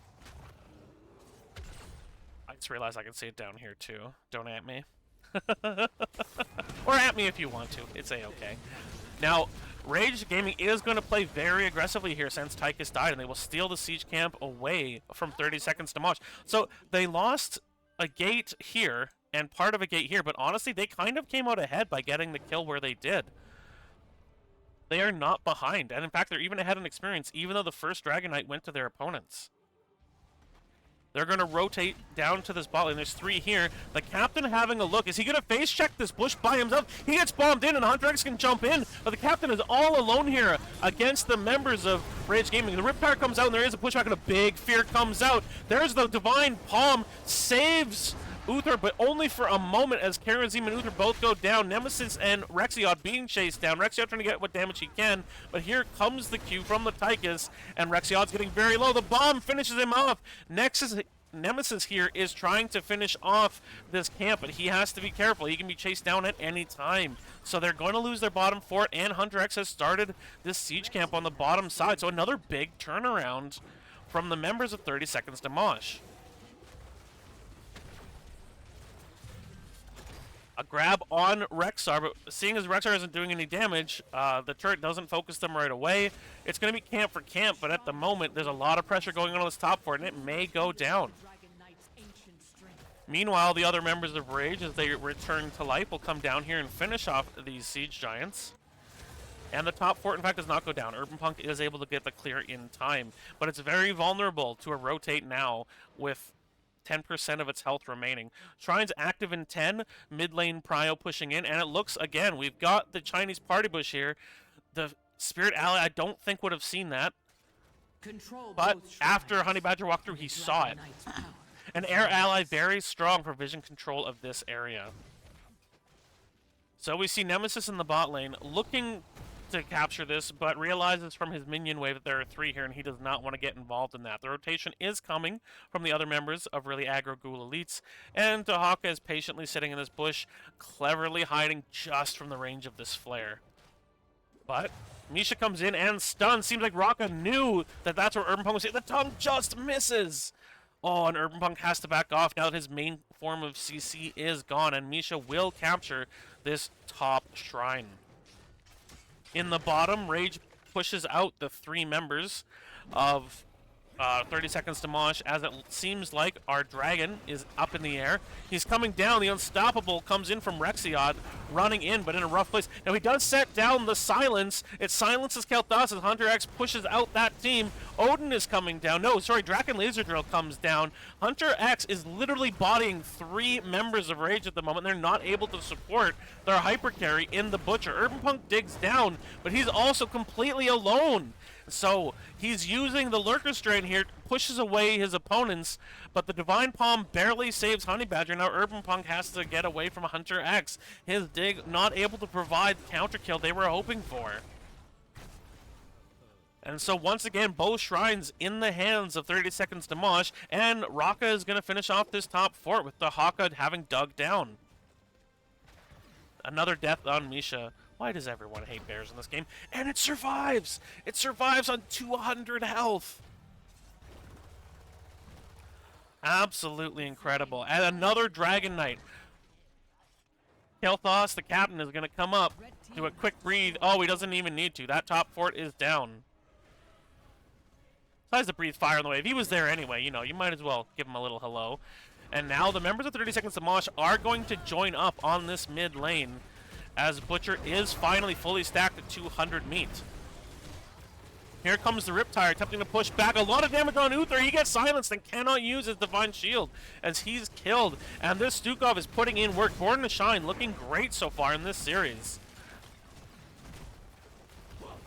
I just realized I can see it down here too. Don't at me. Or at me if you want to. It's a-okay. Now, Rage Gaming is going to play very aggressively here since Tychus died, and they will steal the siege camp away from 30 seconds to Mosh. So they lost a gate here and part of a gate here, but honestly, they kind of came out ahead by getting the kill where they did. They are not behind, and in fact, they're even ahead in experience, even though the first Dragon Knight went to their opponents. They're going to rotate down to this bot lane. There's three here. The captain having a look. Is he going to face check this bush by himself? He gets bombed in, and Hunter X can jump in, but the captain is all alone here against the members of Rage Gaming. The Riptire comes out, and there is a pushback, and a big fear comes out. There's the Divine Palm, saves Uther, but only for a moment as Karazim and Uther both go down. Nemesis and Rexiod being chased down. Rexiod trying to get what damage he can, but here comes the Q from the Tychus, and Rexiod's getting very low. The bomb finishes him off. Nemesis here is trying to finish off this camp, but he has to be careful. He can be chased down at any time. So they're going to lose their bottom fort, and Hunter X has started this siege camp on the bottom side. So another big turnaround from the members of 30 Seconds to Mosh. A grab on Rexxar, but seeing as Rexxar isn't doing any damage, the turret doesn't focus them right away. It's going to be camp for camp, but at the moment, there's a lot of pressure going on this top fort, and it may go down. Meanwhile, the other members of Rage, as they return to life, will come down here and finish off these siege giants. And the top fort, in fact, does not go down. Urban Punk is able to get the clear in time, but it's very vulnerable to a rotate now with 10% of its health remaining. Shrine's active in 10, mid lane Prio pushing in, and it looks, again, we've got the Chinese party bush here. The Spirit Ally, I don't think would have seen that. But after Honey Badger walked through, he saw it. An air ally very strong for vision control of this area. So we see Nemesis in the bot lane looking to capture this, but realizes from his minion wave that there are 3 here, and he does not want to get involved in that. The rotation is coming from the other members of really Aggro Ghoul elites, and Dahaka is patiently sitting in this bush, cleverly hiding just from the range of this flare. But Misha comes in and stuns. Seems like Raka knew that that's where Urban Punk was hitting. The tongue just misses. Oh, and Urban Punk has to back off now that his main form of CC is gone, and Misha will capture this top shrine. In the bottom, Rage pushes out the 3 members of 30 Seconds to Mosh, as it seems like our dragon is up in the air. He's coming down. The Unstoppable comes in from Rexiod, running in, but in a rough place. Now he does set down the silence. It silences Kel'Thas as Hunter X pushes out that team. Odin is coming down. No, sorry, Draken Laser Drill comes down. Hunter X is literally bodying 3 members of Rage at the moment. They're not able to support their hyper carry in the Butcher. Urban Punk digs down, but he's also completely alone. So he's using the Lurker Strain here, pushes away his opponents, but the Divine Palm barely saves Honey Badger. Now Urban Punk has to get away from Hunter X. His dig not able to provide the counter kill they were hoping for. And so once again, both shrines in the hands of 30 Seconds to Mosh, and Raka is going to finish off this top fort with the Haka having dug down. Another death on Misha. Why does everyone hate bears in this game? And it survives! It survives on 200 health! Absolutely incredible. And another Dragon Knight. Kel'Thas, the captain, is going to come up, do a quick breathe. Oh, he doesn't even need to. That top fort is down. Tries to breathe fire on the way. If he was there anyway, you know, you might as well give him a little hello. And now the members of 30 Seconds to Mosh are going to join up on this mid lane, as Butcher is finally fully stacked at 200 meat. Here comes the Riptire, attempting to push back. A lot of damage on Uther. He gets silenced and cannot use his Divine Shield as he's killed. And this Stukov is putting in work. Born to Shine looking great so far in this series.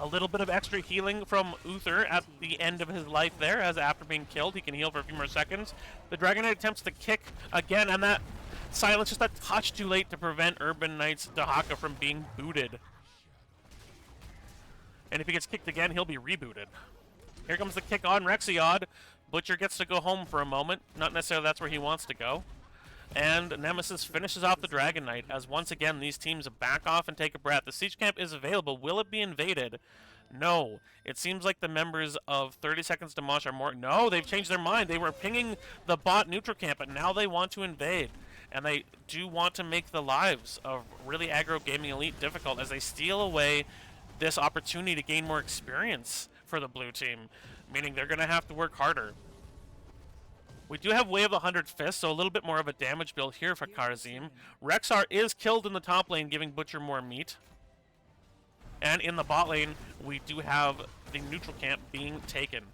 A little bit of extra healing from Uther at the end of his life there, as after being killed, he can heal for a few more seconds. The Dragon Knight attempts to kick again, and that silence just a touch too late to prevent Urban Knight's Dahaka from being booted. And if he gets kicked again, he'll be rebooted. Here comes the kick on Rexiod. Butcher gets to go home for a moment. Not necessarily that's where he wants to go. And Nemesis finishes off the Dragon Knight, as once again these teams back off and take a breath. The Siege Camp is available. Will it be invaded? No. It seems like the members of 30 Seconds to Mosh are more... No, they've changed their mind. They were pinging the bot neutral camp, but now they want to invade. And they do want to make the lives of really aggro gaming elite difficult as they steal away this opportunity to gain more experience for the blue team, meaning they're going to have to work harder. We do have Way of the 100 Fists, so a little bit more of a damage build here for Karazim. Rexar is killed in the top lane, giving Butcher more meat. And in the bot lane, we do have the neutral camp being taken.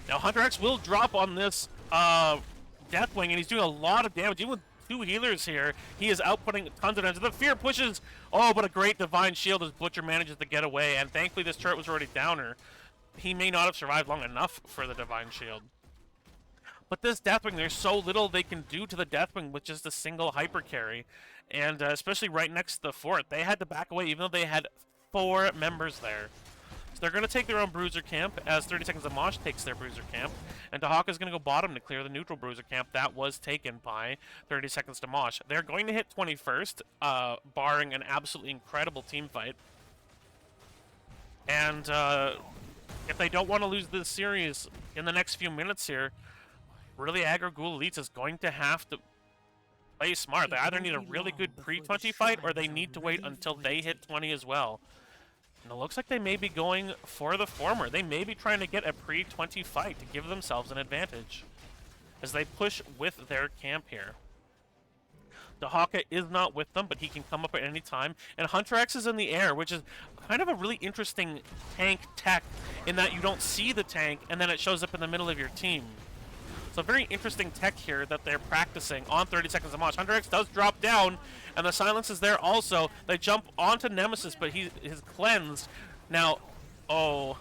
Now Hunter X will drop on this Deathwing, and he's doing a lot of damage. Even with 2 healers here, he is outputting tons of damage. The Fear pushes, oh, but a great Divine Shield as Butcher manages to get away, and thankfully this turret was already downer. He may not have survived long enough for the Divine Shield. But this Deathwing, there's so little they can do to the Deathwing with just a single hyper carry. And especially right next to the fort, they had to back away even though they had 4 members there. So they're going to take their own Bruiser camp as 30 Seconds of Mosh takes their Bruiser camp. And Dahaka is going to go bottom to clear the neutral Bruiser camp that was taken by 30 Seconds to Mosh. They're going to hit 21st, barring an absolutely incredible team fight. And if they don't want to lose this series in the next few minutes here, really Aggro Ghoul Elites is going to have to play smart. They either need a really good pre-20 fight or they need to wait until they hit 20 as well. And it looks like they may be going for the former. They may be trying to get a pre-20 fight to give themselves an advantage as they push with their camp here. Dahaka is not with them, but he can come up at any time. And Hunter X is in the air, which is kind of a really interesting tank tech in that you don't see the tank and then it shows up in the middle of your team. So very interesting tech here that they're practicing on 30 Seconds of Mosh. Hunter X does drop down, and the silence is there also. They jump onto Nemesis, but he is cleansed. Now, oh,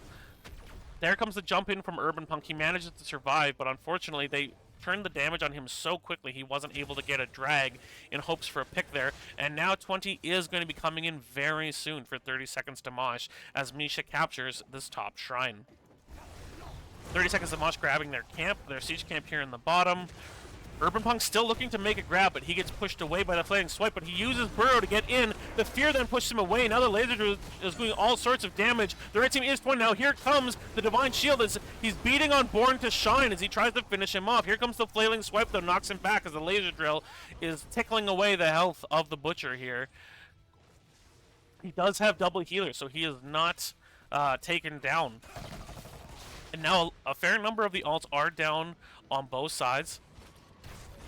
There comes the jump in from Urban Punk. He manages to survive, but unfortunately they turned the damage on him so quickly he wasn't able to get a drag in hopes for a pick there. And now 20 is going to be coming in very soon for 30 seconds to Mosh as Misha captures this top shrine. 30 seconds to Mosh grabbing their camp, their siege camp here in the bottom. Urban Punk still looking to make a grab, but he gets pushed away by the flaming swipe, but he uses Burrow to get in. The Fear then pushes him away. Now the laser drill is doing all sorts of damage. The red team is pointing. Now here comes the Divine Shield as he's beating on Born to Shine as he tries to finish him off. Here comes the flailing swipe that knocks him back as the laser drill is tickling away the health of the Butcher here. He does have double healer, so he is not taken down. And now a fair number of the alts are down on both sides.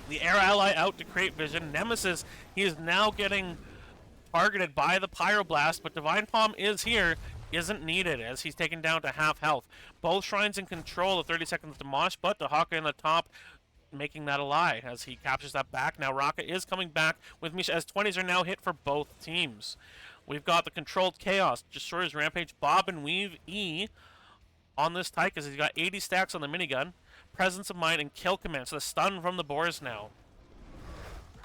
The air ally out to create vision. Nemesis, he is now getting targeted by the Pyroblast, but Divine Palm is here, isn't needed as he's taken down to half health. Both shrines in control of 30 seconds to Mosh, but Dahaka in the top making that a lie as he captures that back. Now Raka is coming back with Misha as 20s are now hit for both teams. We've got the controlled Chaos, Destroyer's Rampage, Bob and Weave E on this Tyke as he's got 80 stacks on the minigun. Presence of Mind and Kill Command, so the stun from the Boars now.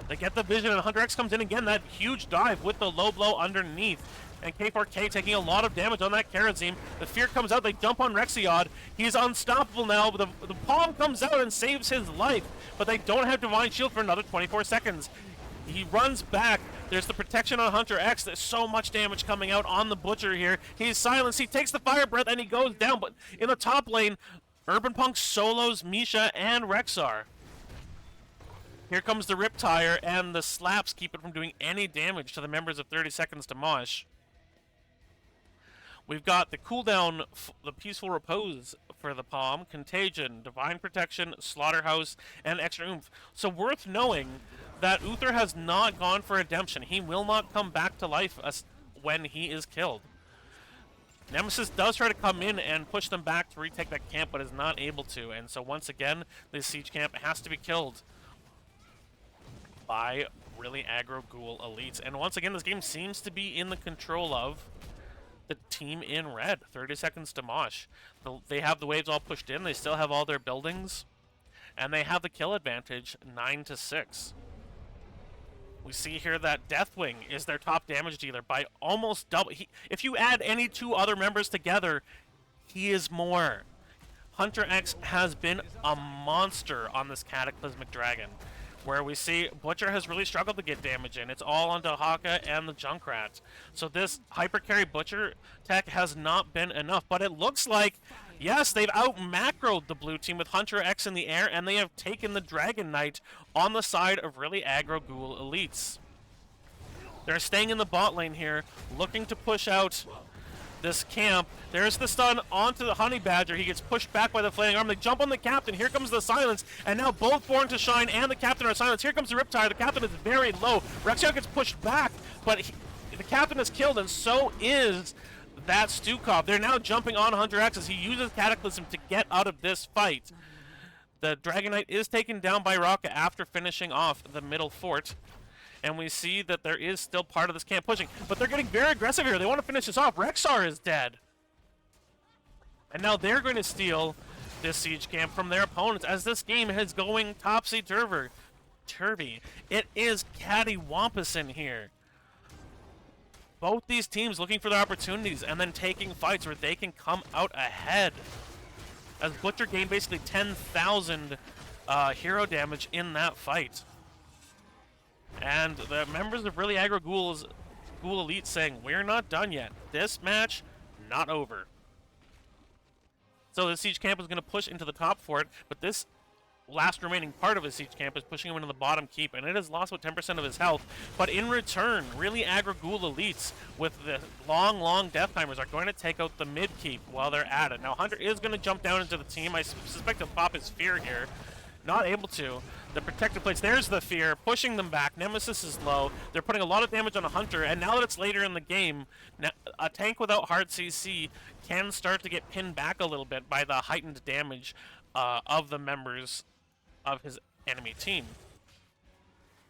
They get the vision and Hunter X comes in again, that huge dive with the low blow underneath. And K4K taking a lot of damage on that Karazim. The Fear comes out, they jump on Rexiod. He's unstoppable now, but the Palm comes out and saves his life. But they don't have Divine Shield for another 24 seconds. He runs back. There's the protection on Hunter X. There's so much damage coming out on the Butcher here. He's silenced, he takes the Fire Breath and he goes down. But in the top lane, Urban Punk solos Misha and Rexar. Here comes the Riptire, and the slaps keep it from doing any damage to the members of 30 seconds to Mosh. We've got the cooldown, the Peaceful Repose for the Palm, Contagion, Divine Protection, Slaughterhouse, and Extra Oomph. So worth knowing that Uther has not gone for redemption. He will not come back to life when he is killed. Nemesis does try to come in and push them back to retake that camp, but is not able to. And so once again, this siege camp has to be killed by really aggro ghoul elites. And once again, this game seems to be in the control of the team in red. 30 seconds to Mosh. They have the waves all pushed in. They still have all their buildings. And they have the kill advantage, 9-6. We see here that Deathwing is their top damage dealer by almost double. If you add any two other members together, he is more. Hunter X has been a monster on this Cataclysmic Dragon, where we see Butcher has really struggled to get damage in. It's all on Dahaka and the Junkrat. So this hypercarry Butcher tech has not been enough, but it looks like, yes, they've out-macroed the blue team with Hunter X in the air, and they have taken the Dragon Knight on the side of really aggro ghoul elites. They're staying in the bot lane here, looking to push out this camp. There's the stun onto the Honey Badger. He gets pushed back by the Flaming Arm. They jump on the Captain. Here comes the silence. And now both Born to Shine and the Captain are silenced. Here comes the Riptide. The Captain is very low. Rexion gets pushed back, but the Captain is killed, and so is that Stukov. They're now jumping on Hunter X as he uses Cataclysm to get out of this fight. The Dragon Knight is taken down by Raka after finishing off the middle fort. And we see that there is still part of this camp pushing. But they're getting very aggressive here. They want to finish this off. Rexar is dead. And now they're going to steal this siege camp from their opponents as this game is going topsy-turvy. It is cattywampus in here. Both these teams looking for their opportunities and then taking fights where they can come out ahead. As Butcher gained basically 10,000 hero damage in that fight. And the members of really aggro Ghoul Elite saying, we're not done yet. This match, not over. So the siege camp is going to push into the top fort, but this last remaining part of his siege camp is pushing him into the bottom keep, and it has lost about 10% of his health. But in return, really aggro Ghoul Elites with the long death timers are going to take out the mid keep while they're at it. Now Hunter is going to jump down into the team. I suspect he'll pop his Fear here. Not able to. The protective plates, there's the Fear, pushing them back. Nemesis is low. They're putting a lot of damage on a Hunter, and now that it's later in the game, a tank without hard CC can start to get pinned back a little bit by the heightened damage of the members of his enemy team.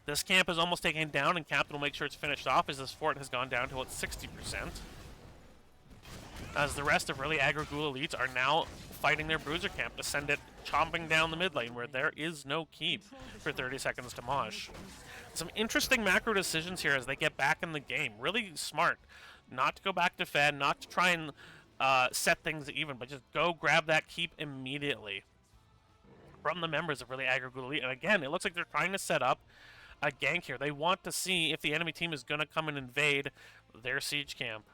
This camp is almost taken down, and Captain will make sure it's finished off as this fort has gone down to about 60%. as the rest of really Aggro Ghoul elites are now fighting their bruiser camp to send it chomping down the mid lane where there is no keep for 30 seconds to Mosh. Some interesting macro decisions here as they get back in the game. Really smart. Not to go back to Fed, not to try and set things even, but just go grab that keep immediately from the members of really Aggro Ghoul elite. And again, it looks like they're trying to set up a gank here. They want to see if the enemy team is going to come and invade their siege camp.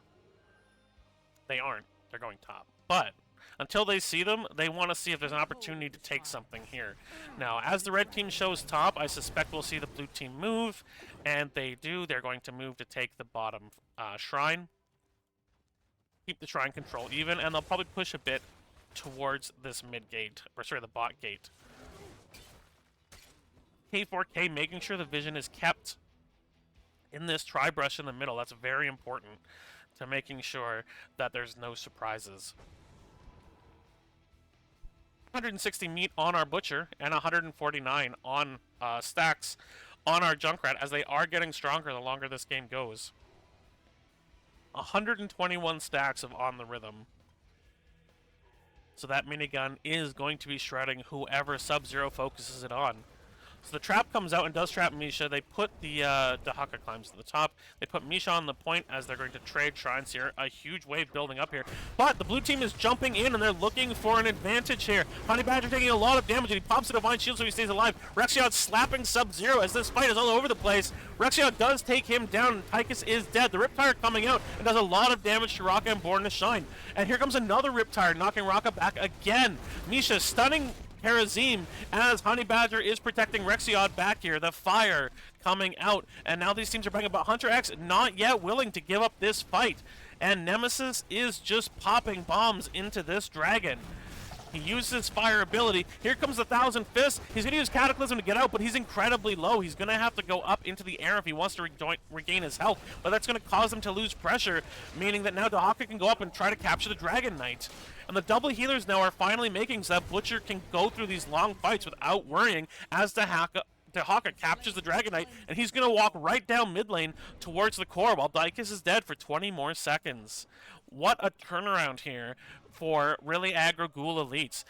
They aren't. They're going top. But until they see them, they want to see if there's an opportunity to take something here. Now, as the red team shows top, I suspect we'll see the blue team move, and they do. They're going to move to take the bottom shrine. Keep the shrine control even, and they'll probably push a bit towards this mid gate, or sorry, the bot gate. K4K making sure the vision is kept in this tri-brush in the middle. That's very important to making sure that there's no surprises. 160 meat on our Butcher and 149 on stacks on our Junkrat as they are getting stronger the longer this game goes. 121 stacks of On the Rhythm. So that minigun is going to be shredding whoever Sub-Zero focuses it on. So the trap comes out and does trap Misha. They put the Dahaka climbs to the top. They put Misha on the point as they're going to trade shrines here. A huge wave building up here. But the blue team is jumping in and they're looking for an advantage here. Honey Badger taking a lot of damage and he pops a Divine Shield so he stays alive. Rexion slapping Sub-Zero as this fight is all over the place. Rexion does take him down and Tychus is dead. The Riptire coming out and does a lot of damage to Raka and Born to Shine. And here comes another Riptire knocking Raka back again. Misha stunning Karazim as Honey Badger is protecting Rexion back here. The fire coming out. And now these teams are bringing about Hunter X not yet willing to give up this fight. And Nemesis is just popping bombs into this dragon. He uses his fire ability. Here comes the Thousand Fists. He's going to use Cataclysm to get out, but he's incredibly low. He's going to have to go up into the air if he wants to regain his health. But that's going to cause him to lose pressure, meaning that now Dahaka can go up and try to capture the Dragon Knight. And the double healers now are finally making so that Butcher can go through these long fights without worrying as Dahaka captures the Dragon Knight, and he's going to walk right down mid lane towards the core while Dykus is dead for 20 more seconds. What a turnaround here for really Aggro Ghoul elites.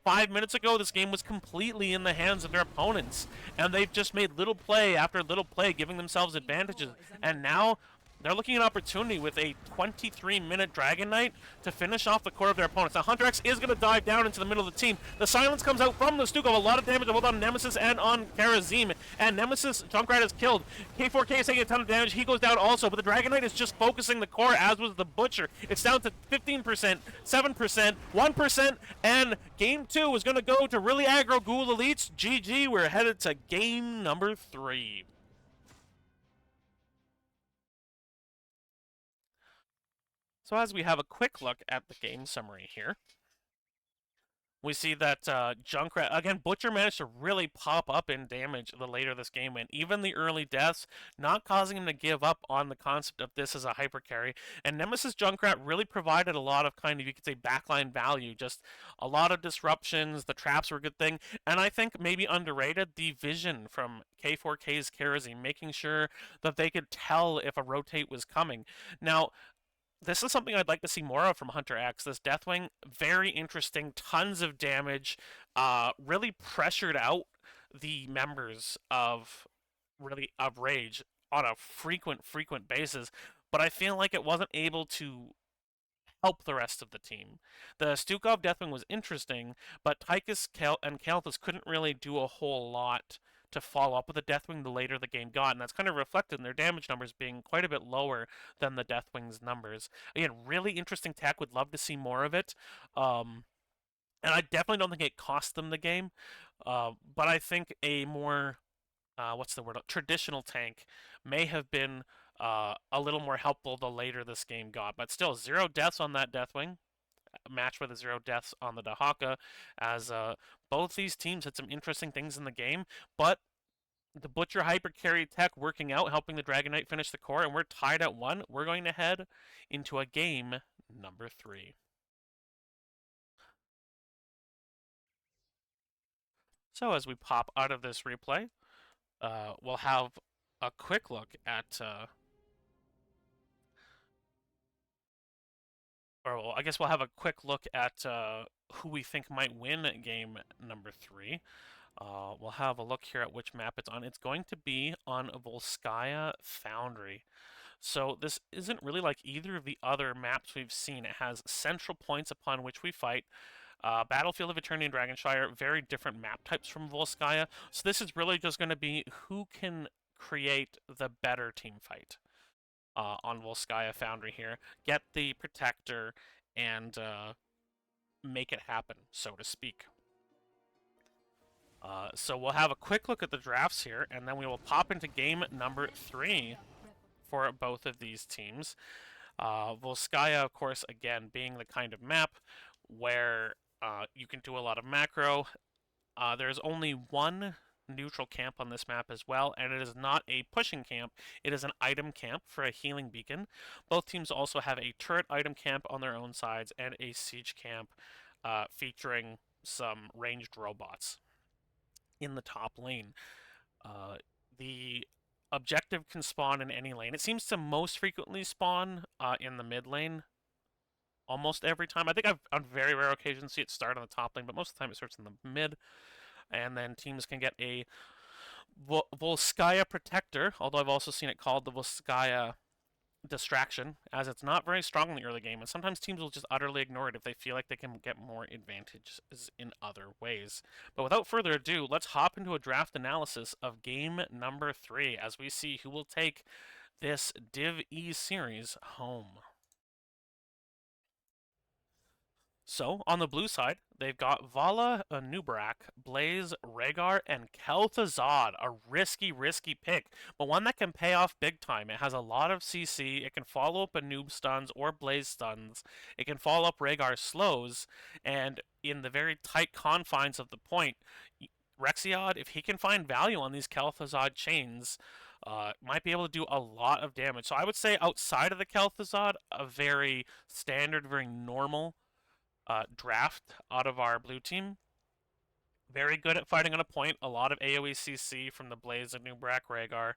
5 minutes ago, this game was completely in the hands of their opponents, and they've just made little play after little play, giving themselves advantages. And now they're looking at an opportunity with a 23-minute Dragon Knight to finish off the core of their opponents. Now, Hunter X is going to dive down into the middle of the team. The silence comes out from the Stukov. A lot of damage both on Nemesis and on Karazim. And Nemesis, Junkrat is killed. K4K is taking a ton of damage. He goes down also. But the Dragon Knight is just focusing the core, as was the Butcher. It's down to 15%, 7%, 1%. And game 2 is going to go to really Aggro Ghoul elites. GG, we're headed to game number 3. So as we have a quick look at the game summary here, we see that Junkrat, again, Butcher managed to really pop up in damage the later this game went. Even the early deaths, not causing him to give up on the concept of this as a hyper carry. And Nemesis Junkrat really provided a lot of kind of, you could say, backline value. Just a lot of disruptions, the traps were a good thing. And I think maybe underrated, the vision from K4K's Karazim, making sure that they could tell if a rotate was coming. Now, this is something I'd like to see more of from Hunter X. This Deathwing, very interesting, tons of damage, really pressured out the members of Rage on a frequent basis, but I feel like it wasn't able to help the rest of the team. The Stukov Deathwing was interesting, but Tychus and Kalthus couldn't really do a whole lot to follow up with the Deathwing the later the game got, and that's kind of reflected in their damage numbers being quite a bit lower than the Deathwing's numbers. Again, really interesting tech, would love to see more of it. And I definitely don't think it cost them the game, but I think a more, traditional tank may have been a little more helpful the later this game got. But still, 0 deaths on that Deathwing, matched with the 0 deaths on the Dahaka, as both these teams had some interesting things in the game, but the Butcher hyper carry tech working out, helping the Dragon Knight finish the core, and we're tied at 1. We're going to head into a game number 3. So as we pop out of this replay, we'll have a quick look at or well, I guess we'll have a quick look at who we think might win game number 3. We'll have a look here at which map it's on. It's going to be on Volskaya Foundry. So this isn't really like either of the other maps we've seen. It has central points upon which we fight. Battlefield of Eternity and Dragonshire, very different map types from Volskaya. So this is really just going to be who can create the better team fight on Volskaya Foundry here. Get the Protector and make it happen, so to speak. So we'll have a quick look at the drafts here, and then we will pop into game number 3 for both of these teams. Volskaya, of course, again, being the kind of map where you can do a lot of macro. There's only one neutral camp on this map as well, and it is not a pushing camp. It is an item camp for a healing beacon. Both teams also have a turret item camp on their own sides and a siege camp featuring some ranged robots in the top lane. The objective can spawn in any lane. It seems to most frequently spawn in the mid lane almost every time. I think I've on very rare occasions see it start on the top lane, but most of the time it starts in the mid. And then teams can get a Volskaya Protector, although I've also seen it called the Volskaya Distraction, as it's not very strong in the early game, and sometimes teams will just utterly ignore it if they feel like they can get more advantages in other ways. But without further ado, let's hop into a draft analysis of game number 3 as we see who will take this DivE series home. So, on the blue side, they've got Vala, Nubrak, Blaze, Rhaegar, and Kel'Thuzad. A risky pick, but one that can pay off big time. It has a lot of CC, it can follow up a noob stuns or Blaze stuns, it can follow up Rhaegar slows, and in the very tight confines of the point, Rexiod, if he can find value on these Kel'Thuzad chains, might be able to do a lot of damage. So I would say outside of the Kel'Thuzad, a very standard, very normal draft out of our blue team. Very good at fighting on a point. A lot of AoE CC from the Blaze and Nubrak Rhaegar.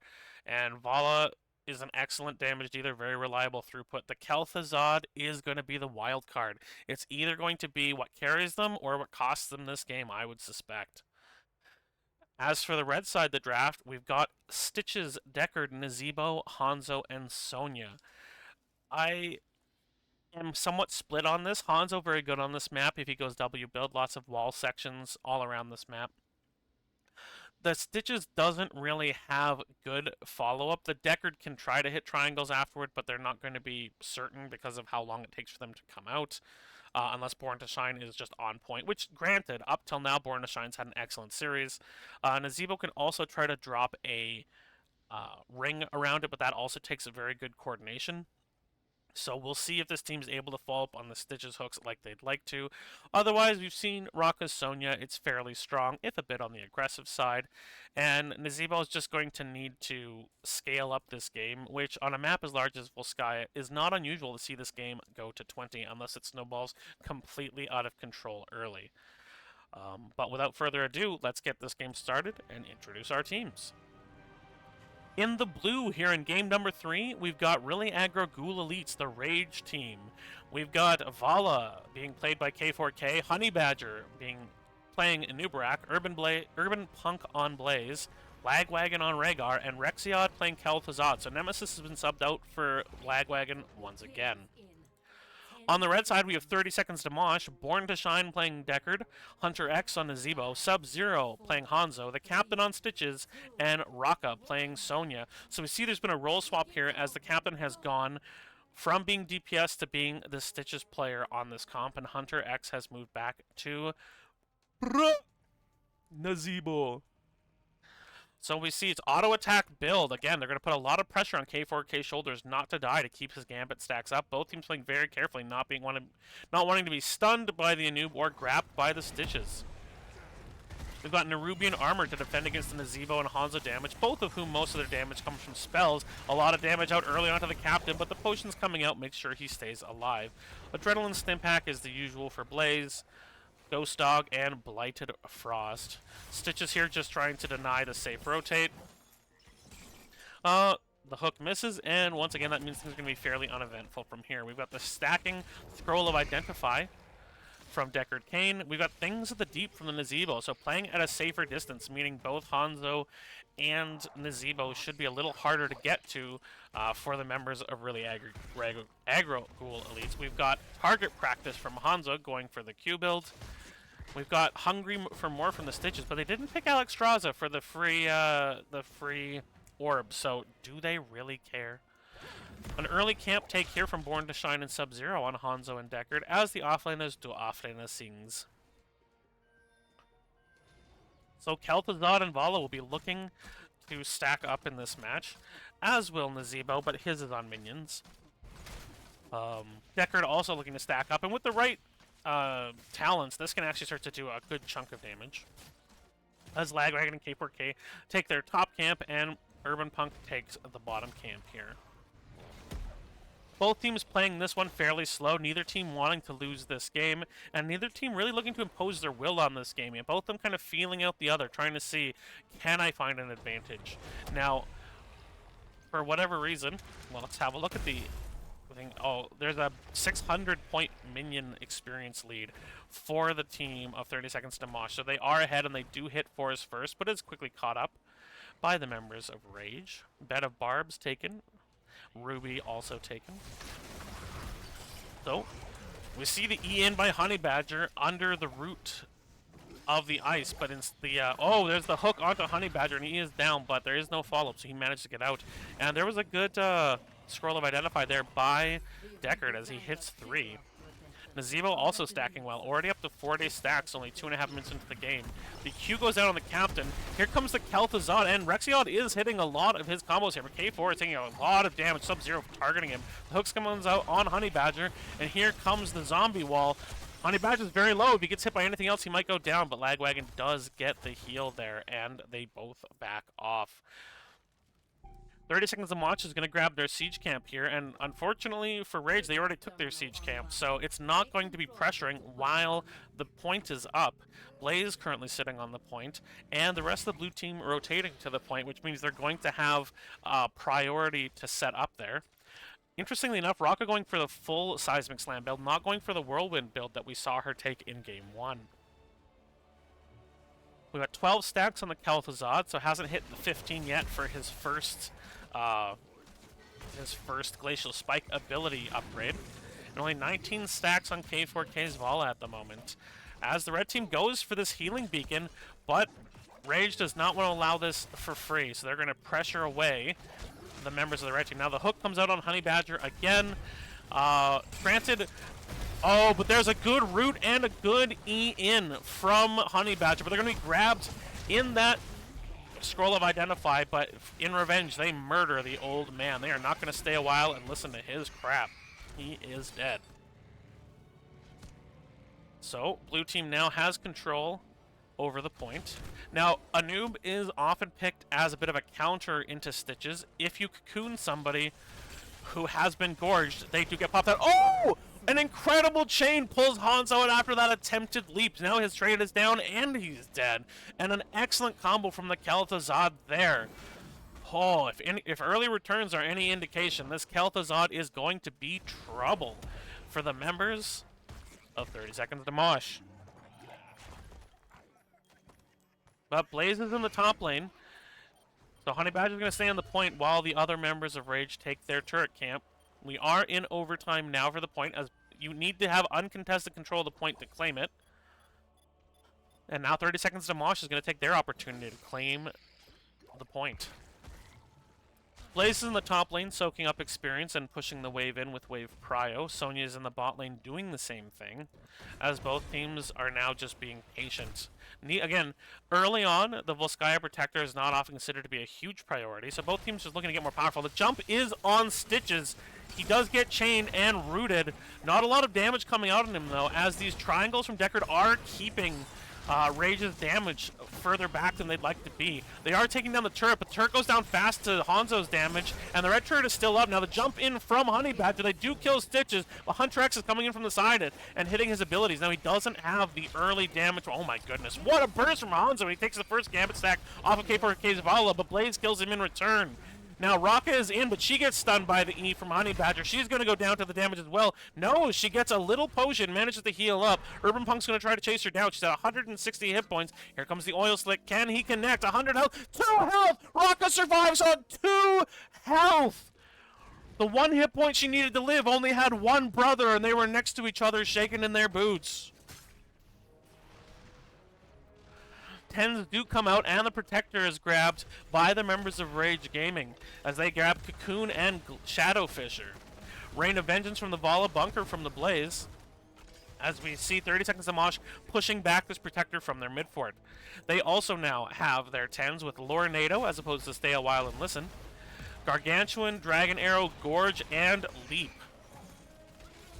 And Vala is an excellent damage dealer, very reliable throughput. The Kel'Thuzad is going to be the wild card. It's either going to be what carries them or what costs them this game, I would suspect. As for the red side of the draft, we've got Stitches, Deckard, Nazeebo, Hanzo, and Sonya. I am somewhat split on this. Hanzo very good on this map if he goes W build, lots of wall sections all around this map. The Stitches doesn't really have good follow-up. The Deckard can try to hit triangles afterward, but they're not going to be certain because of how long it takes for them to come out. Unless Born to Shine is just on point, which, granted, up till now, Born to Shine's had an excellent series. Nazeebo can also try to drop a ring around it, but that also takes a very good coordination. So we'll see if this team is able to follow up on the Stitches hooks like they'd like to. Otherwise, we've seen Raka's Sonya. It's fairly strong, if a bit on the aggressive side. And Nazeebo is just going to need to scale up this game, which on a map as large as Volskaya is not unusual to see this game go to 20 unless it snowballs completely out of control early. But without further ado, let's get this game started and introduce our teams. In the blue here in game number 3, we've got Really Aggro Ghoul Elites, the Rage team. We've got Vala being played by K4K, Honey Badger playing Nubrak, Urban Punk on Blaze, Lagwagon on Rhaegar, and Rexiod playing Kel'Thuzad. So Nemesis has been subbed out for Lagwagon once again. On the red side, we have 30 Seconds to Mosh, Born to Shine playing Deckard, Hunter X on Nazeebo, Sub-Zero playing Hanzo, the Captain on Stitches, and Raka playing Sonya. So we see there's been a role swap here as the Captain has gone from being DPS to being the Stitches player on this comp, and Hunter X has moved back to Nazeebo. So we see it's auto-attack build. Again, they're going to put a lot of pressure on K4K's shoulders not to die to keep his Gambit stacks up. Both teams playing very carefully, not wanting to be stunned by the Anub or grabbed by the Stitches. We've got Nerubian armor to defend against the Nazeebo and Hanzo damage, both of whom most of their damage comes from spells. A lot of damage out early onto the Captain, but the potions coming out make sure he stays alive. Adrenaline Stimpak is the usual for Blaze, Ghost Dog, and Blighted Frost. Stitches here just trying to deny the safe rotate. The hook misses, and once again, that means things are going to be fairly uneventful from here. We've got the stacking Scroll of Identify from Deckard Cain. We've got Things of the Deep from the Nazebo, so playing at a safer distance, meaning both Hanzo and Nazebo should be a little harder to get to for the members of really aggro Ghoul elites. We've got Target Practice from Hanzo going for the Q build. We've got Hungry for more from the Stitches, but they didn't pick Alexstrasza for the free orb, so do they really care? An early camp take here from Born to Shine and Sub-Zero on Hanzo and Deckard as the offlaners do offlaner things. So Kel'Thuzad and Vala will be looking to stack up in this match, as will Nazebo, but his is on minions. Deckard also looking to stack up, and with the right talents, this can actually start to do a good chunk of damage. As Lagwagon and K4K take their top camp, and Urban Punk takes the bottom camp here. Both teams playing this one fairly slow, neither team wanting to lose this game, and neither team really looking to impose their will on this game. And both of them kind of feeling out the other, trying to see, can I find an advantage? Now, for whatever reason, well, let's have a look at the thing. Oh, there's a 600-point minion experience lead for the team of 30 Seconds to Mosh. So they are ahead, and they do hit Forest first, but it's quickly caught up by the members of Rage. Bed of Barbs taken. Ruby also taken. So, we see the E-in by Honey Badger under the root of the ice, but in the, oh, there's the hook onto Honey Badger, and he is down, but there is no follow-up, so he managed to get out. And there was a good Scroll of Identify there by Deckard as he hits 3. Nazebo also stacking well, already up to 4-day stacks, only 2.5 minutes into the game. The Q goes out on the captain. Here comes the Kel'Thuzad, and Rexiod is hitting a lot of his combos here, but K4 is taking a lot of damage, Sub-Zero targeting him. The hooks comes out on Honey Badger, and here comes the zombie wall. Honey Badger's very low. If he gets hit by anything else, he might go down, but Lagwagon does get the heal there, and they both back off. 30 Seconds to Mosh is going to grab their siege camp here, and unfortunately for Rage, they already took their siege camp, so it's not going to be pressuring while the point is up. Blaze currently sitting on the point, and the rest of the blue team rotating to the point, which means they're going to have priority to set up there. Interestingly enough, Rocka going for the full Seismic Slam build, not going for the Whirlwind build that we saw her take in Game 1. We got 12 stacks on the Kel'Thuzad, so hasn't hit the 15 yet for his first Glacial Spike ability upgrade. And only 19 stacks on K4K's Vala at the moment. As the red team goes for this healing beacon, but Rage does not want to allow this for free, so they're going to pressure away the members of the red team. Now the hook comes out on Honey Badger again. Granted, oh, but there's a good root and a good E-in from Honey Badger, but they're going to be grabbed in that Scroll of Identify, but in revenge, they murder the old man. They are not going to stay a while and listen to his crap. He is dead. So, blue team now has control over the point. Now, a noob is often picked as a bit of a counter into Stitches. If you cocoon somebody who has been gorged, they do get popped out. Oh! An incredible chain pulls Hanzo out after that attempted leap. Now his trade is down and he's dead. And an excellent combo from the Kel'Thuzad there. Oh, if early returns are any indication, this Kel'Thuzad is going to be trouble for the members of 30 Seconds to Mosh. But Blaze is in the top lane. So Honey Badger is going to stay on the point while the other members of Rage take their turret camp. We are in overtime now for the point, as you need to have uncontested control of the point to claim it. And now 30 Seconds to Mosh is going to take their opportunity to claim the point. Blaze is in the top lane, soaking up experience and pushing the wave in with wave prio. Sonya is in the bot lane doing the same thing, as both teams are now just being patient. Again, early on, the Volskaya Protector is not often considered to be a huge priority, so both teams are just looking to get more powerful. The jump is on Stitches. He does get chained and rooted. Not a lot of damage coming out on him, though, as these triangles from Deckard are keeping Rage's damage further back than they'd like to be. They are taking down the turret, but the turret goes down fast to Hanzo's damage, and the red turret is still up. Now the jump in from Honey Badger, they do kill Stitches, but Huntrix is coming in from the side and hitting his abilities. Now he doesn't have the early damage. Oh my goodness, what a burst from Hanzo. He takes the first Gambit stack off of K4K's Vala, but Blaze kills him in return. Now, Raka is in, but she gets stunned by the E from Honey Badger. She's going to go down to the damage as well. No, she gets a little potion, manages to heal up. Urban Punk's going to try to chase her down. She's at 160 hit points. Here comes the Oil Slick. Can he connect? 100 health. 2 health! Raka survives on 2 health! The 1 hit point she needed to live only had 1 brother, and they were next to each other, shaking in their boots. Tens do come out, and the Protector is grabbed by the members of Rage Gaming as they grab Cocoon and Shadow Fisher. Rain of Vengeance from the Vala, Bunker from the Blaze, as we see 30 Seconds to Mosh pushing back this Protector from their mid fort. They also now have their Tens with Lornado as opposed to Stay a While and Listen, Gargantuan, Dragon Arrow, Gorge, and Leap.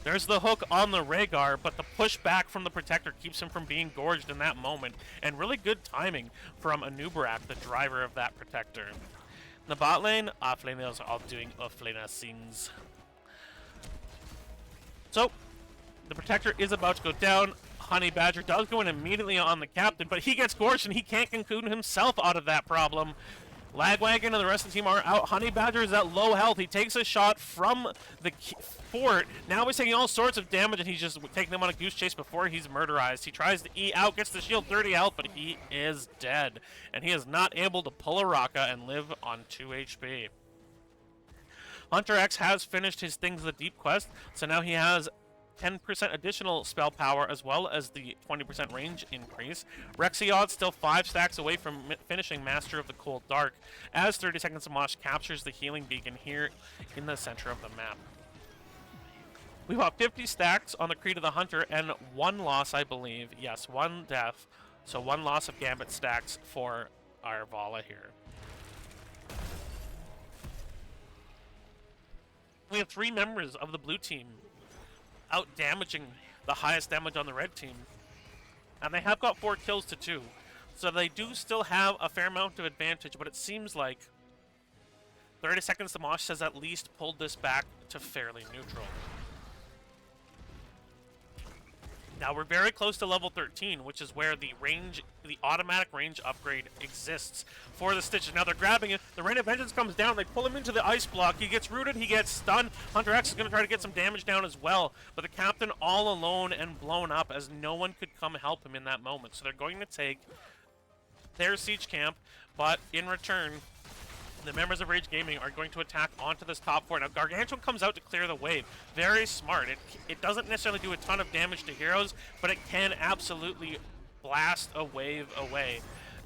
There's the hook on the Rhaegar, but the push back from the Protector keeps him from being gorged in that moment, and really good timing from Anubarak, the driver of that Protector. In the bot lane, offlaners are all doing offlaner things. So, the Protector is about to go down. Honey Badger does go in immediately on the Captain, but he gets gorged and he can't cocoon himself out of that problem. Lagwagon and the rest of the team are out. Honey Badger is at low health. He takes a shot from the fort. Now he's taking all sorts of damage, and he's just taking them on a goose chase before he's murderized. He tries to E out, gets the shield 30 health, but he is dead. And he is not able to pull a Raka and live on 2 HP. Hunter X has finished his Things of the Deep quest, so now he has 10% additional spell power as well as the 20% range increase. Rexiod still 5 stacks away from finishing Master of the Cold Dark as 30 Seconds to Mosh captures the healing beacon here in the center of the map. We've got 50 stacks on the Creed of the Hunter and 1 loss, I believe. Yes, 1 death. So 1 loss of Gambit stacks for our Vala here. We have 3 members of the blue team out damaging the highest damage on the red team, and they have got 4 kills to 2, so they do still have a fair amount of advantage, but it seems like 30 Seconds to Mosh has at least pulled this back to fairly neutral. Now we're very close to level 13, which is where the automatic range upgrade exists for the Stitches. Now they're grabbing it. The Rain of Vengeance comes down. They pull him into the ice block. He gets rooted. He gets stunned. Hunter X is going to try to get some damage down as well. But the Captain all alone and blown up as no one could come help him in that moment. So they're going to take their siege camp, but in return, the members of Rage Gaming are going to attack onto this top fort. Now, Gargantuan comes out to clear the wave. Very smart. It doesn't necessarily do a ton of damage to heroes, but it can absolutely blast a wave away.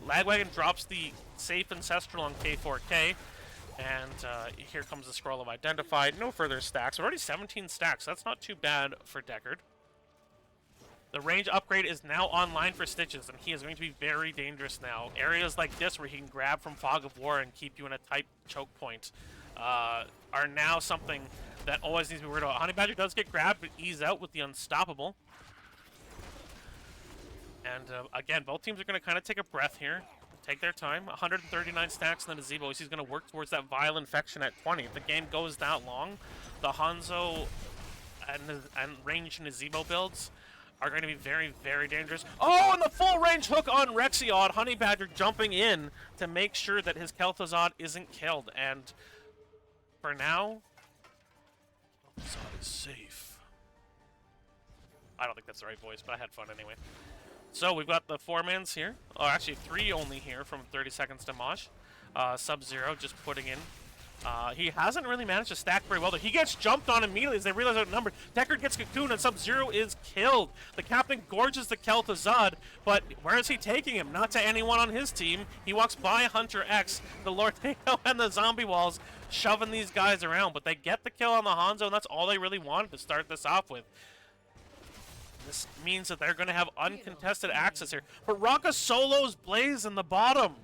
Lagwagon drops the safe Ancestral on K4K, and here comes the Scroll of Identified. No further stacks. We're already 17 stacks. That's not too bad for Deckard. The range upgrade is now online for Stitches, and he is going to be very dangerous now. Areas like this where he can grab from Fog of War and keep you in a tight choke point are now something that always needs to be worried about. Honey Badger does get grabbed, but ease out with the Unstoppable. And again, both teams are going to kind of take a breath here, take their time. 139 stacks in the Nazebo. He's going to work towards that Vile Infection at 20. If the game goes that long, the Hanzo and range Nazebo builds are going to be very, very dangerous. Oh, and the full range hook on Rexiod. Honey Badger jumping in to make sure that his Kel'Thuzad isn't killed. And for now, Kel'Thuzad is safe. I don't think that's the right voice, but I had fun anyway. So we've got the 4-mans here. Oh, actually 3 only here from 30 Seconds to Mosh. Sub-Zero just putting in. He hasn't really managed to stack very well. He gets jumped on immediately as they realize they're outnumbered. Deckard gets cocooned and Sub-Zero is killed. The Captain gorges the Kel'Thuzad, but where is he taking him? Not to anyone on his team. He walks by Hunter X, the Lornado, and the zombie walls, shoving these guys around. But they get the kill on the Hanzo, and that's all they really wanted to start this off with. This means that they're going to have uncontested access here. But Raka solos Blaze in the bottom.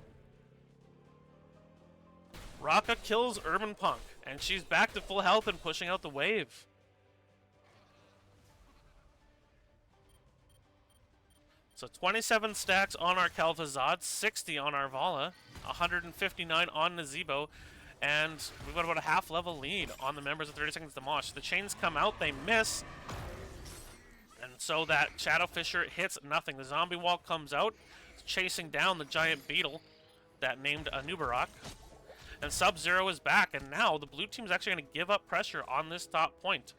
Raka kills Urban Punk, and she's back to full health and pushing out the wave. So 27 stacks on our Kel'Thuzad, 60 on our Vala, 159 on Nazebo, and we've got about a half-level lead on the members of 30 Seconds to Mosh. The chains come out, they miss, and so that Shadow Fisher hits nothing. The zombie wall comes out, chasing down the giant beetle that named Anubarak. And Sub-Zero is back, and now the blue team's actually going to give up pressure on this top point.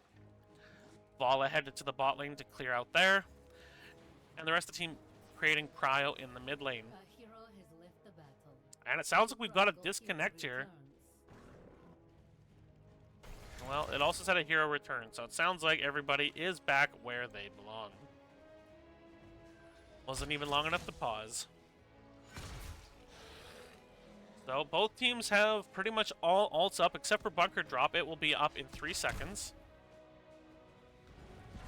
Vala headed to the bot lane to clear out there, and the rest of the team creating Cryo in the mid lane. And it sounds like we've got a disconnect here. Well, it also said a hero return, so it sounds like everybody is back where they belong. Wasn't even long enough to pause. So both teams have pretty much all ults up except for Bunker Drop. It will be up in 3 seconds.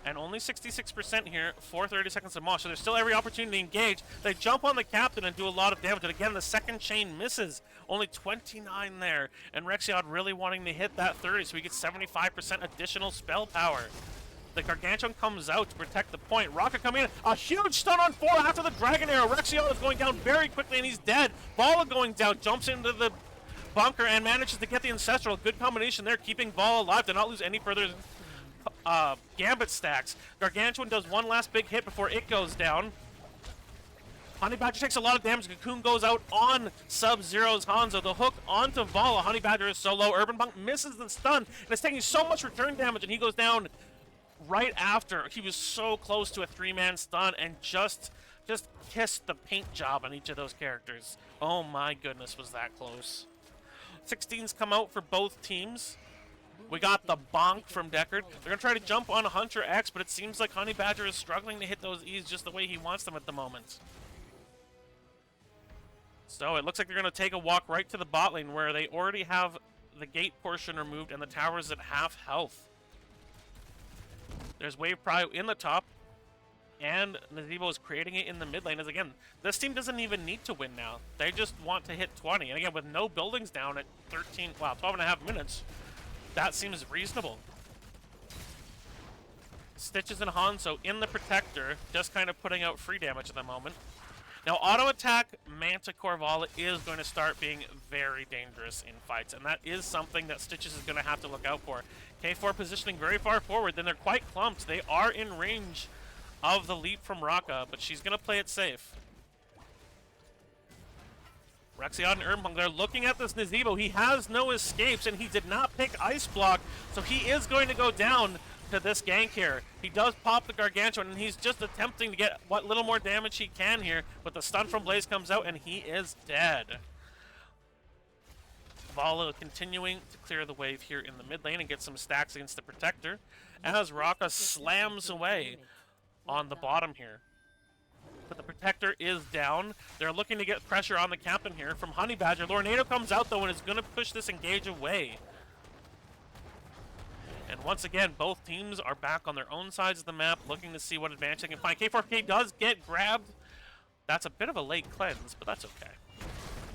And only 66% here for 30 seconds of Mosh. So there's still every opportunity to engage. They jump on the captain and do a lot of damage. And again, the second chain misses. Only 29 there. And Rexiod really wanting to hit that 30 so he gets 75% additional spell power. The Gargantuan comes out to protect the point. Rocket coming in. A huge stun on 4 after the Dragon Arrow. Rexiod is going down very quickly and he's dead. Vala going down. Jumps into the bunker and manages to get the Ancestral. Good combination there, keeping Vala alive to not lose any further Gambit stacks. Gargantuan does one last big hit before it goes down. Honey Badger takes a lot of damage. Cocoon goes out on Sub-Zero's Hanzo. The hook onto Vala. Honey Badger is so low. Urban Punk misses the stun, and it's taking so much return damage, and he goes down right after. He was so close to a 3-man stun and just kissed the paint job on each of those characters. Oh my goodness, was that close. 16s come out for both teams. We got the bonk from Deckard. They're going to try to jump on Hunter X, but it seems like Honey Badger is struggling to hit those E's just the way he wants them at the moment. So it looks like they're going to take a walk right to the bot lane where they already have the gate portion removed and the tower's at half health. There's Wave Prio in the top, and Nazeebo is creating it in the mid lane. As again, this team doesn't even need to win now. They just want to hit 20. And again, with no buildings down at 12.5 minutes, that seems reasonable. Stitches and Hanzo in the Protector, just kind of putting out free damage at the moment. Now, auto attack Manticore Vala is going to start being very dangerous in fights, and that is something that Stitches is going to have to look out for. K4 positioning very far forward, then they're quite clumped. They are in range of the leap from Raka, but she's going to play it safe. Rexiod and Urban Punk, they're looking at this Nazeebo. He has no escapes, and he did not pick Ice Block, so he is going to go down to this gank here. He does pop the Gargantuan, and he's just attempting to get what little more damage he can here, but the stun from Blaze comes out, and he is dead. Vala continuing to clear the wave here in the mid lane and get some stacks against the Protector, as Raka slams away on the bottom here. But the Protector is down. They're looking to get pressure on the captain here from Honey Badger. Lornado comes out, though, and is going to push this engage away. And once again, both teams are back on their own sides of the map, looking to see what advantage they can find. K4K does get grabbed. That's a bit of a late cleanse, but that's okay.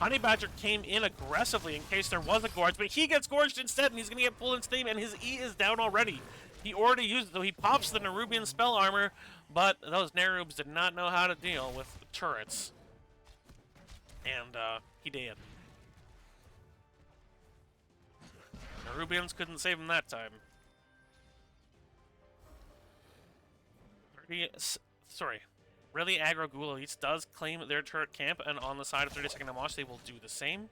Honey Badger came in aggressively in case there was a gorge, but he gets gorged instead, and he's going to get pulled in steam, and his E is down already. He already used it, though. He pops the Nerubian spell armor, but those Nerubs did not know how to deal with turrets. And he did. Nerubians couldn't save him that time. Really Aggro Ghoul Elites does claim their turret camp, and on the side of 30 Second to Mosh, they will do the same.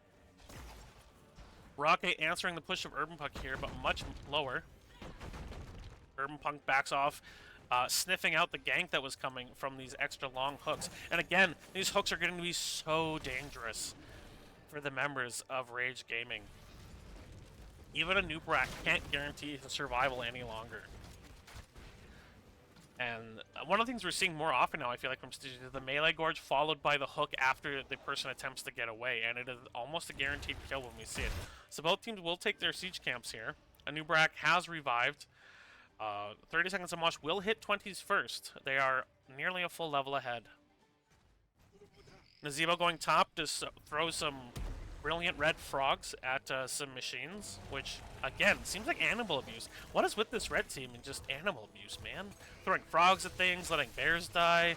Rocket answering the push of Urban Punk here, but much lower. Urban Punk backs off, sniffing out the gank that was coming from these extra long hooks. And again, these hooks are going to be so dangerous for the members of Rage Gaming. Even a noob rack can't guarantee his survival any longer. And one of the things we're seeing more often now, I feel like, from Stitches is the melee gorge followed by the hook after the person attempts to get away, and it is almost a guaranteed kill when we see it. So both teams will take their siege camps here. Anubrak has revived. 30 Seconds of Mosh will hit 20s first. They are nearly a full level ahead. Nazeebo going top to throw some brilliant red frogs at some machines, which, again, seems like animal abuse. What is with this red team and just animal abuse, man? Throwing frogs at things, letting bears die.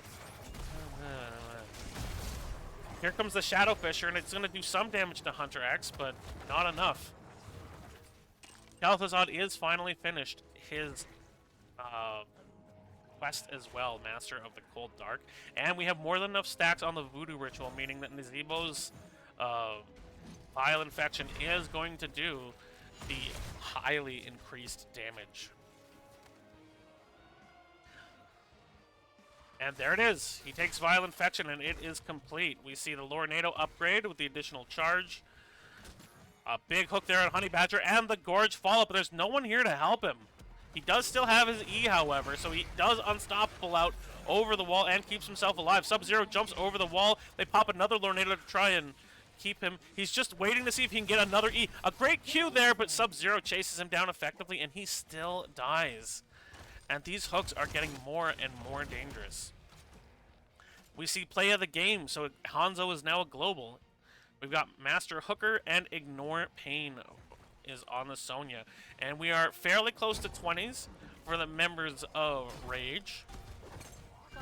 Here comes the Shadow Fisher, and it's going to do some damage to Hunter X, but not enough. Galthazad is finally finished his quest as well, Master of the Cold Dark. And we have more than enough stacks on the Voodoo Ritual, meaning that Nazeebo's Vile Infection is going to do the highly increased damage. And there it is. He takes Vile Infection, and it is complete. We see the Lornado upgrade with the additional charge. A big hook there on Honey Badger, and the Gorge follow-up, but there's no one here to help him. He does still have his E, however, so he does Unstoppable out over the wall and keeps himself alive. Sub-Zero jumps over the wall. They pop another Lornado to try and keep him. He's just waiting to see if he can get another E. A great Q there, but Sub-Zero chases him down effectively, and he still dies. And these hooks are getting more and more dangerous. We see play of the game, so Hanzo is now a global. We've got Master Hooker and Ignore Pain is on the Sonya. And we are fairly close to 20s for the members of Rage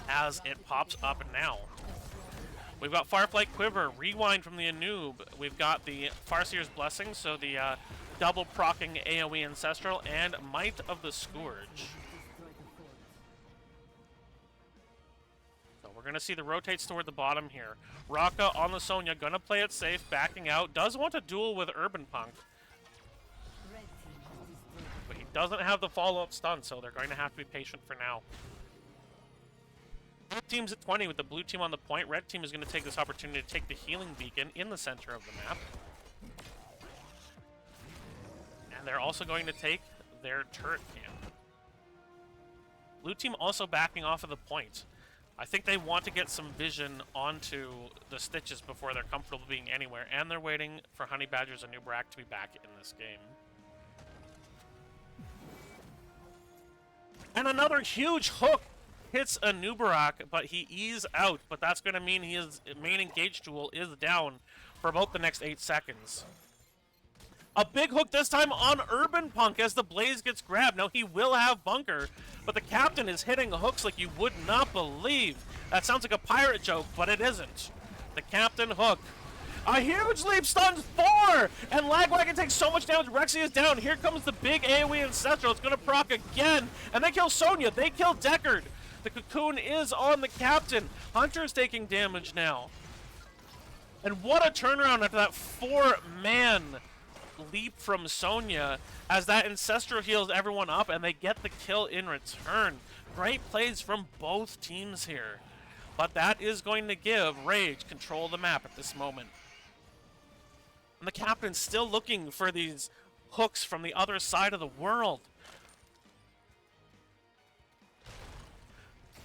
as it pops up now. We've got Fireflight Quiver, Rewind from the Anub. We've got the Farseer's Blessing, so the double procking AoE Ancestral, and Might of the Scourge. We're going to see the rotates toward the bottom here. Raka on the Sonya, going to play it safe, backing out. Does want to duel with Urban Punk. But he doesn't have the follow-up stun, so they're going to have to be patient for now. Blue team's at 20 with the blue team on the point. Red team is going to take this opportunity to take the healing beacon in the center of the map. And they're also going to take their turret camp. Blue team also backing off of the point. I think they want to get some vision onto the Stitches before they're comfortable being anywhere, and they're waiting for Honey Badger's Anub'arak to be back in this game. And another huge hook hits Anub'arak, but he E's out, but that's going to mean his main engage tool is down for about the next 8 seconds. A big hook this time on Urban Punk as the Blaze gets grabbed. Now he will have Bunker, but the Captain is hitting hooks like you would not believe. That sounds like a pirate joke, but it isn't. The Captain hook. A huge leap stuns 4! And Lagwagon takes so much damage. Rexy is down. Here comes the big AoE Ancestral. It's going to proc again. And they kill Sonya. They kill Deckard. The Cocoon is on the Captain. Hunter's taking damage now. And what a turnaround after that 4-man leap from Sonya as that Ancestral heals everyone up and they get the kill in return. Great plays from both teams here. But that is going to give Rage control of the map at this moment. And the Captain's still looking for these hooks from the other side of the world.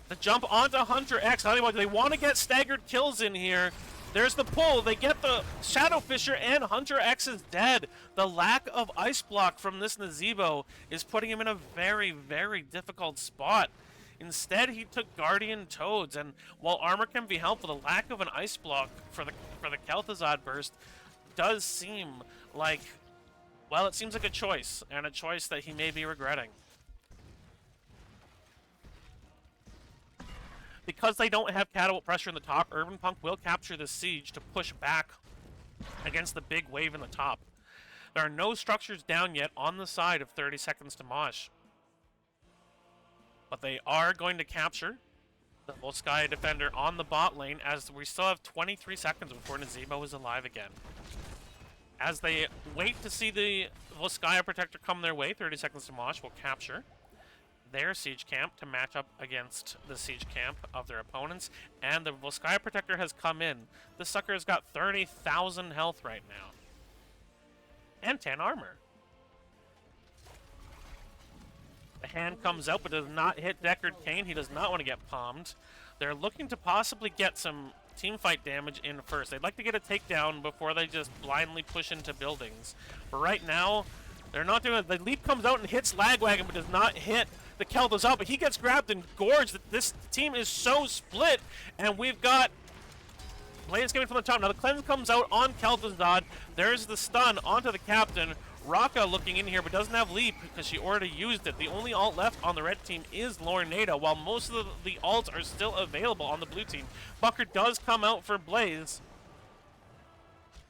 The jump onto Hunter X. They want to get staggered kills in here. There's the pull. They get the Shadow Fisher, and Hunter X is dead. The lack of ice block from this Nazebo is putting him in a very, very difficult spot. Instead, he took Guardian Toads, and while armor can be helpful, the lack of an ice block for the Kel'Thuzad burst does seem like, well, it seems like a choice, and a choice that he may be regretting. Because they don't have catapult pressure in the top, Urban Punk will capture the siege to push back against the big wave in the top. There are no structures down yet on the side of 30 seconds to Mosh. But they are going to capture the Volskaya defender on the bot lane as we still have 23 seconds before Nazebo is alive again. As they wait to see the Volskaya protector come their way, 30 seconds to Mosh will capture their siege camp to match up against the siege camp of their opponents, and the Volskaya protector has come in. This sucker has got 30,000 health right now and 10 armor. The hand comes out but does not hit Deckard Cain. He does not want to get palmed. They're looking to possibly get some team fight damage in first. They'd like to get a takedown before they just blindly push into buildings, but right now they're not doing it. The leap comes out and hits Lagwagon but does not hit the Kel'Thuzad, but he gets grabbed and gorged. This team is so split, and we've got Blaze coming from the top. Now the cleanse comes out on Kel'Thuzad. There's the stun onto the Captain. Raka looking in here, but doesn't have leap because she already used it. The only ult left on the red team is Lornado, while most of the ults are still available on the blue team. Bucker does come out for Blaze.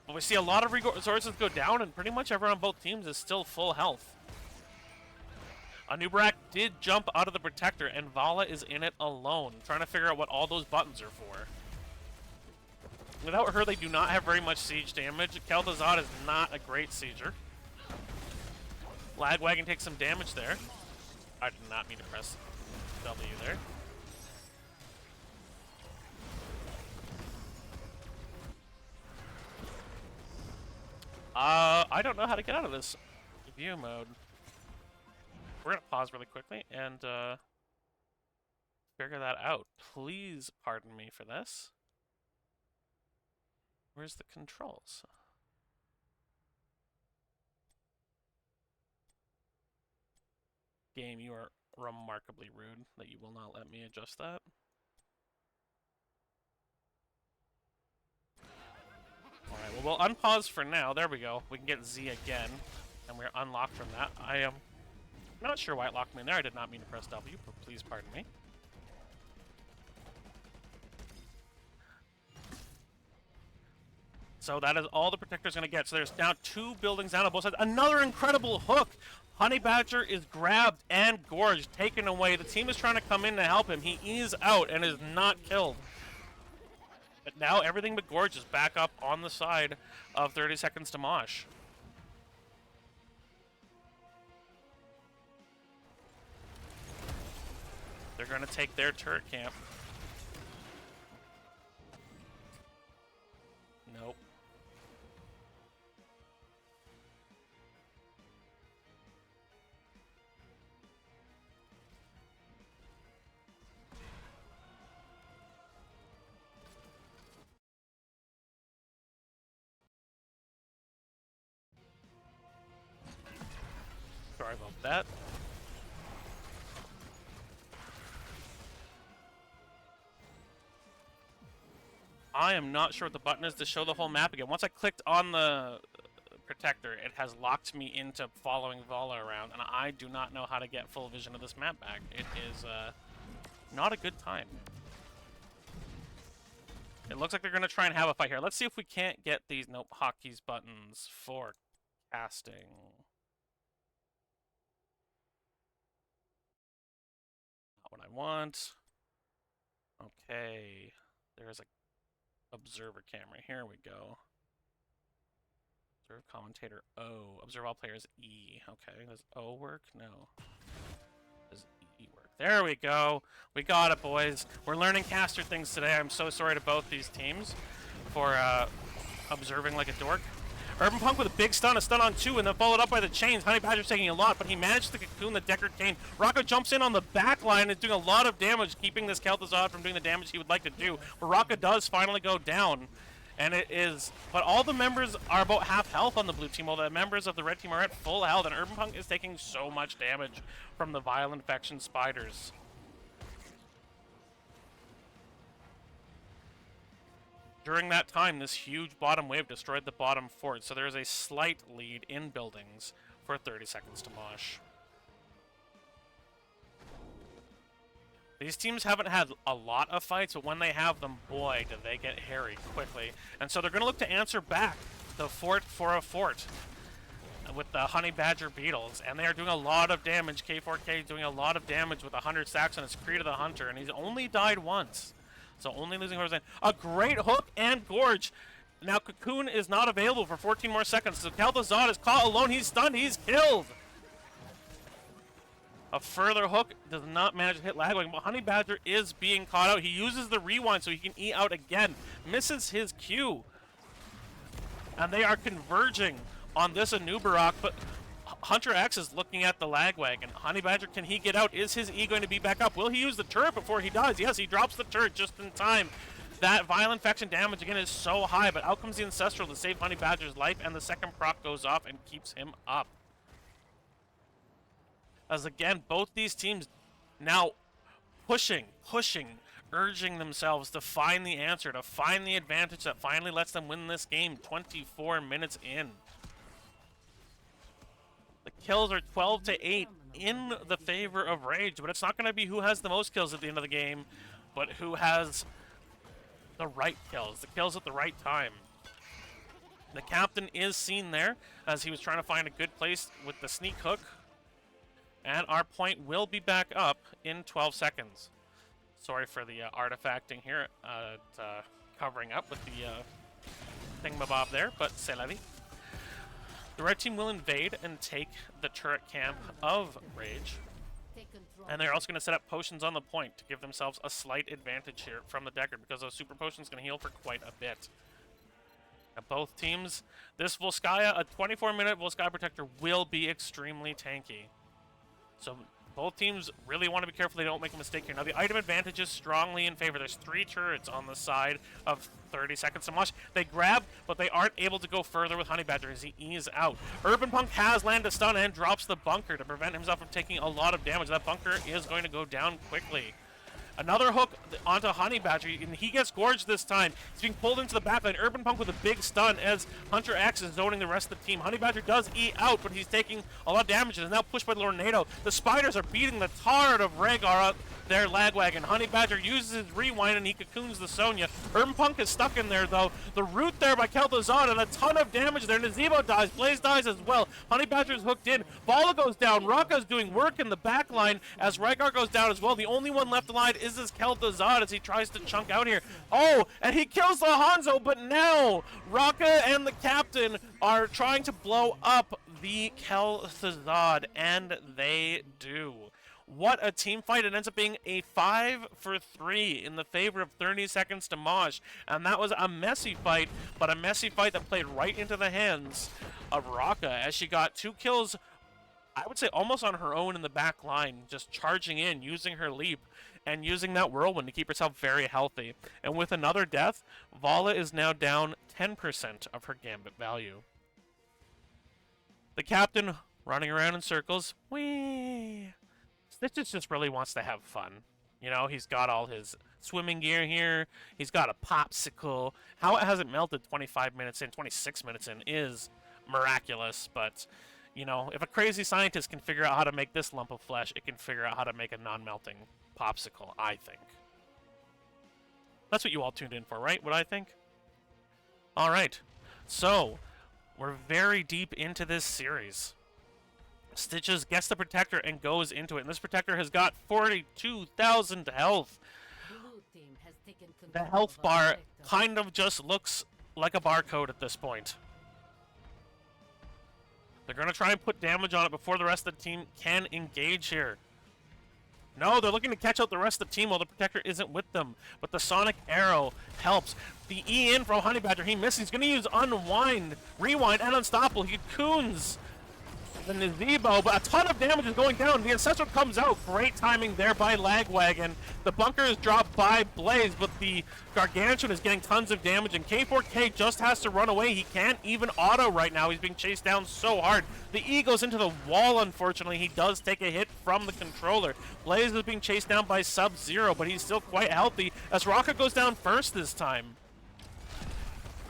But we see a lot of resources go down, and pretty much everyone on both teams is still full health. Anub'arak did jump out of the protector, and Vala is in it alone, trying to figure out what all those buttons are for. Without her, they do not have very much siege damage. Kel'Thuzad is not a great sieger. Lagwagon takes some damage there. I did not mean to press W there. I don't know how to get out of this view mode. We're gonna pause really quickly and figure that out. Please pardon me for this. Where's the controls? Game, you are remarkably rude that you will not let me adjust that. Alright, well, we'll unpause for now. There we go. We can get Z again, and we're unlocked from that. I am not sure why it locked me in there. I did not mean to press W, but please pardon me. So that is all the Protector's going to get. So there's now 2 buildings down on both sides. Another incredible hook! Honey Badger is grabbed and gorged, taken away. The team is trying to come in to help him. He is out and is not killed. But now everything but Gorge is back up on the side of 30 Seconds to Mosh. They're going to take their turret camp. Nope. Sorry about that. I am not sure what the button is to show the whole map again. Once I clicked on the Protector, it has locked me into following Vala around, and I do not know how to get full vision of this map back. It is not a good time. It looks like they're going to try and have a fight here. Let's see if we can't get these hotkeys buttons for casting. Not what I want. Okay. There's a observer camera. Here we go. Observe commentator O. Observe all players E. Okay. Does O work? No. Does E work? There we go. We got it, boys. We're learning caster things today. I'm so sorry to both these teams for observing like a dork. Urban Punk with a big stun, a stun on 2, and then followed up by the chains. Honey Badger's taking a lot, but he managed to cocoon the Deckard Cain. Rocco jumps in on the back line and is doing a lot of damage, keeping this Kel'Thuzad from doing the damage he would like to do. But Rocco does finally go down. And it is... But all the members are about half health on the blue team, while the members of the red team are at full health. And Urban Punk is taking so much damage from the Vile Infection spiders. During that time, this huge bottom wave destroyed the bottom fort, so there is a slight lead in buildings for 30 Seconds to Mosh. These teams haven't had a lot of fights, but when they have them, boy, do they get hairy quickly. And so they're going to look to answer back the fort for a fort with the Honey Badger Beetles, and they are doing a lot of damage. K4K doing a lot of damage with 100 stacks on his Creed of the Hunter, and he's only died once. So only losing 100%. A great hook and gorge. Now Cocoon is not available for 14 more seconds. So Kel'Thuzad is caught alone. He's stunned. He's killed. A further hook does not manage to hit Lagwagon, but Honey Badger is being caught out. He uses the rewind so he can E out again. Misses his Q. And they are converging on this Anubarak, but Hunter X is looking at the Lagwagon. Honey Badger, can he get out? Is his E going to be back up? Will he use the turret before he dies? Yes, he drops the turret just in time. That Vile Infection damage, again, is so high, but out comes the Ancestral to save Honey Badger's life, and the second proc goes off and keeps him up. As again, both these teams now pushing, urging themselves to find the answer, to find the advantage that finally lets them win this game 24 minutes in. The kills are 12-8 in the favor of Rage, but it's not going to be who has the most kills at the end of the game, but who has the right kills, the kills at the right time. The captain is seen there as he was trying to find a good place with the sneak hook, and our point will be back up in 12 seconds. Sorry for the artifacting here at covering up with the thingamabob there, but c'est la vie. The red team will invade and take the turret camp of Rage. And they're also going to set up potions on the point to give themselves a slight advantage here from the Decker, because those super potions can heal for quite a bit. Now both teams, this Volskaya, a 24-minute Volskaya Protector will be extremely tanky. So both teams really want to be careful they don't make a mistake here. Now the item advantage is strongly in favor. There's 3 turrets on the side of 30 seconds to Mosh. They grab, but they aren't able to go further with Honey Badger as he eases out. Urban Punk has landed a stun and drops the bunker to prevent himself from taking a lot of damage. That bunker is going to go down quickly. Another hook onto Honey Badger, and he gets gorged this time. He's being pulled into the backline. Urban Punk with a big stun as Hunter X is zoning the rest of the team. Honey Badger does eat out, but he's taking a lot of damage and is now pushed by Lornado. The Spiders are beating the tar out of Rhaegar up their Lagwagon. Honey Badger uses his rewind and he cocoons the Sonya. Urban Punk is stuck in there though. The root there by Kel'Thuzad and a ton of damage there. Nazebo dies. Blaze dies as well. Honey Badger's hooked in. Bala goes down. Raka's doing work in the back line as Rhaegar goes down as well. The only one left alive is this Kel'Thuzad as he tries to chunk out here. Oh, and he kills the Hanzo, but now Raka and the captain are trying to blow up the Kel'Thuzad, and they do. What a team fight. It ends up being a 5 for 3 in the favor of 30 seconds to Mosh. And that was a messy fight, but a messy fight that played right into the hands of Raka as she got 2 kills, I would say almost on her own in the back line, just charging in, using her leap, and using that whirlwind to keep herself very healthy. And with another death, Vala is now down 10% of her gambit value. The captain running around in circles. Whee! Stitches just really wants to have fun. You know, he's got all his swimming gear here. He's got a popsicle. How it hasn't melted 25 minutes in, 26 minutes in is miraculous. But, you know, if a crazy scientist can figure out how to make this lump of flesh, it can figure out how to make a non-melting popsicle, I think. That's what you all tuned in for, right? What I think? All right. So, we're very deep into this series. Stitches gets the Protector and goes into it. And this Protector has got 42,000 health. The health bar kind of just looks like a barcode at this point. They're going to try and put damage on it before the rest of the team can engage here. No, they're looking to catch out the rest of the team while the Protector isn't with them. But the Sonic Arrow helps. The E in from Honey Badger, he misses. He's going to use Unwind, Rewind, and Unstoppable. He coons the Nazebo, but a ton of damage is going down. The Ancestral comes out. Great timing there by Lagwagon. The bunker is dropped by Blaze, but the Gargantuan is getting tons of damage, and K4K just has to run away. He can't even auto right now. He's being chased down so hard. The E goes into the wall, unfortunately. He does take a hit from the controller. Blaze is being chased down by Sub-Zero, but he's still quite healthy as Raka goes down first this time.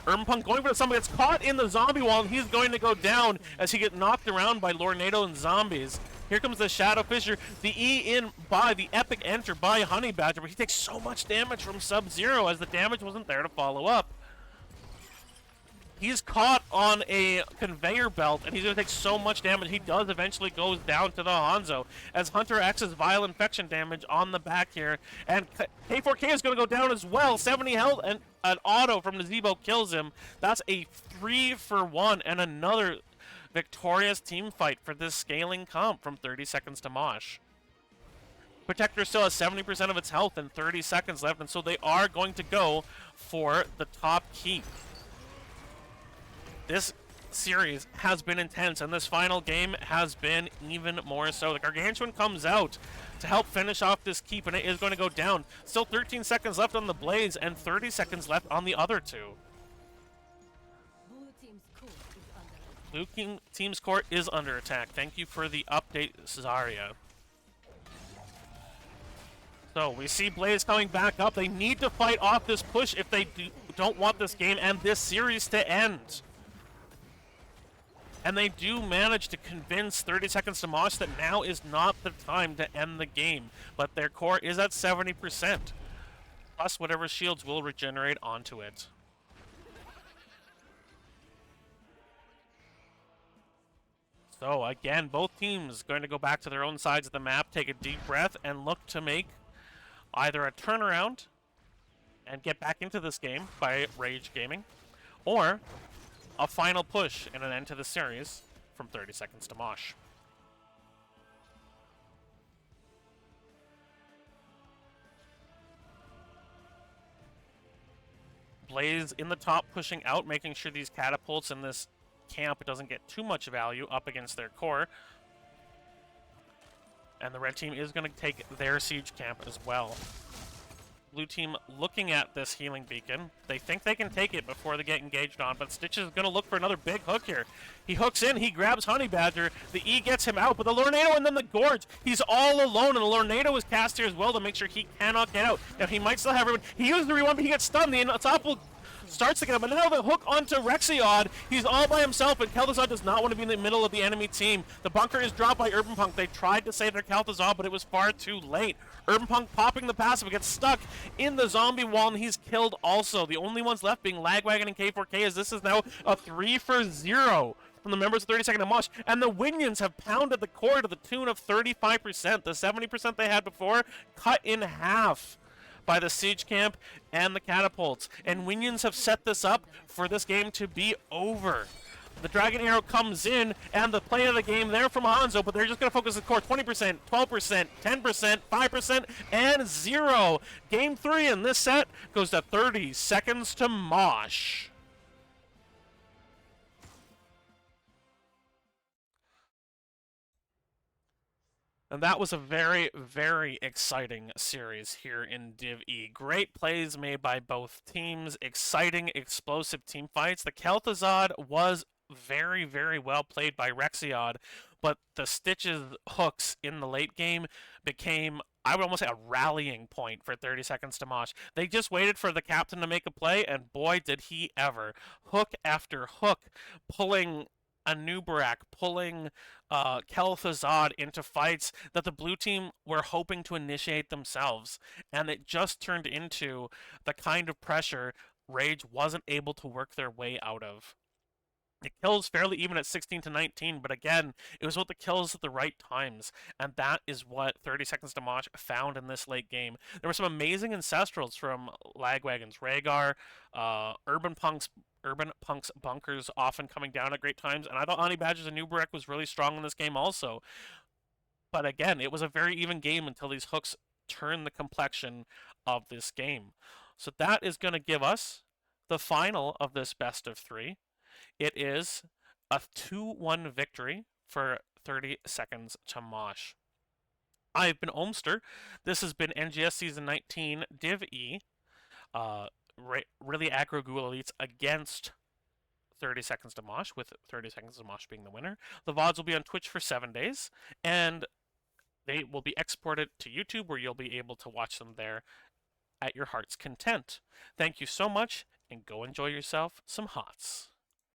Urban Punk going for somebody that's caught in the zombie wall, and he's going to go down as he gets knocked around by Lornado and zombies. Here comes the Shadow Fissure. The E in by the epic enter by Honey Badger, but he takes so much damage from Sub-Zero as the damage wasn't there to follow up. He's caught on a conveyor belt, and he's going to take so much damage. He does eventually goes down to the Hanzo as Hunter X's Vile Infection damage on the back here. And K4K is going to go down as well. 70 health, and an auto from Nazebo kills him. That's a 3 for 1, and another victorious team fight for this scaling comp from 30 seconds to Mosh. Protector still has 70% of its health and 30 seconds left, and so they are going to go for the top keep. This series has been intense, and this final game has been even more so. The Gargantuan comes out to help finish off this keep, and it is going to go down. Still 13 seconds left on the Blaze, and 30 seconds left on the other two. Blue Team's court is under attack. Thank you for the update, Zarya. So we see Blaze coming back up. They need to fight off this push if they don't want this game and this series to end. And they do manage to convince 30 seconds to Mosh that now is not the time to end the game. But their core is at 70%. Plus whatever shields will regenerate onto it. So again, both teams going to go back to their own sides of the map, take a deep breath, and look to make either a turnaround and get back into this game by Rage Gaming, or a final push and an end to the series from 30 Seconds to Mosh. Blaze in the top, pushing out, making sure these catapults in this camp doesn't get too much value up against their core. And the red team is going to take their siege camp as well. Blue team looking at this healing beacon. They think they can take it before they get engaged on, but Stitch is going to look for another big hook here. He hooks in, he grabs Honey Badger, the E gets him out, but the Lornado and then the Gorge, he's all alone, and the Lornado is cast here as well to make sure he cannot get out. Now he might still have everyone. He uses the rewind, but he gets stunned. The Ensemble starts to get him, but now the hook onto Rexiod. He's all by himself, and Kel'Thuzad does not want to be in the middle of the enemy team. The bunker is dropped by Urban Punk. They tried to save their Kel'Thuzad, but it was far too late. Urban Punk popping the passive, gets stuck in the zombie wall, and he's killed also. The only ones left being Lagwagon and K4K, as this is now a 3-for-0 from the members of 30 Second to Mosh, and the Winions have pounded the core to the tune of 35%. The 70% they had before cut in half by the siege camp and the catapults. And Winions have set this up for this game to be over. The Dragon Arrow comes in, and the play of the game there from Hanzo, but they're just going to focus the core 20%, 12%, 10%, 5%, and 0. Game 3 in this set goes to 30 Seconds to Mosh. And that was a very, very exciting series here in DivE. Great plays made by both teams, exciting, explosive team fights. The Kel'Thuzad was very, very well played by Rexiod, but the Stitch's hooks in the late game became, I would almost say, a rallying point for 30 Seconds to Mosh. They just waited for the captain to make a play, and boy, did he ever. Hook after hook, pulling Anubarak, pulling Kel'Thuzad into fights that the blue team were hoping to initiate themselves. And it just turned into the kind of pressure Rage wasn't able to work their way out of. The kills fairly even at 16 to 19, but again, it was with the kills at the right times, and that is what 30 Seconds to Mosh found in this late game. There were some amazing Ancestrals from Lagwagon's Rhaegar, Urban Punk's bunkers often coming down at great times, and I thought Honey Badger's Anubarak was really strong in this game also. But again, it was a very even game until these hooks turned the complexion of this game. So that is going to give us the final of this best of 3. It is a 2-1 victory for 30 Seconds to Mosh. I've been Omster. This has been NGS Season 19 DivE. Really Aggro Ghoul Elites against 30 Seconds to Mosh, with 30 Seconds to Mosh being the winner. The VODs will be on Twitch for 7 days, and they will be exported to YouTube, where you'll be able to watch them there at your heart's content. Thank you so much, and go enjoy yourself some HOTS.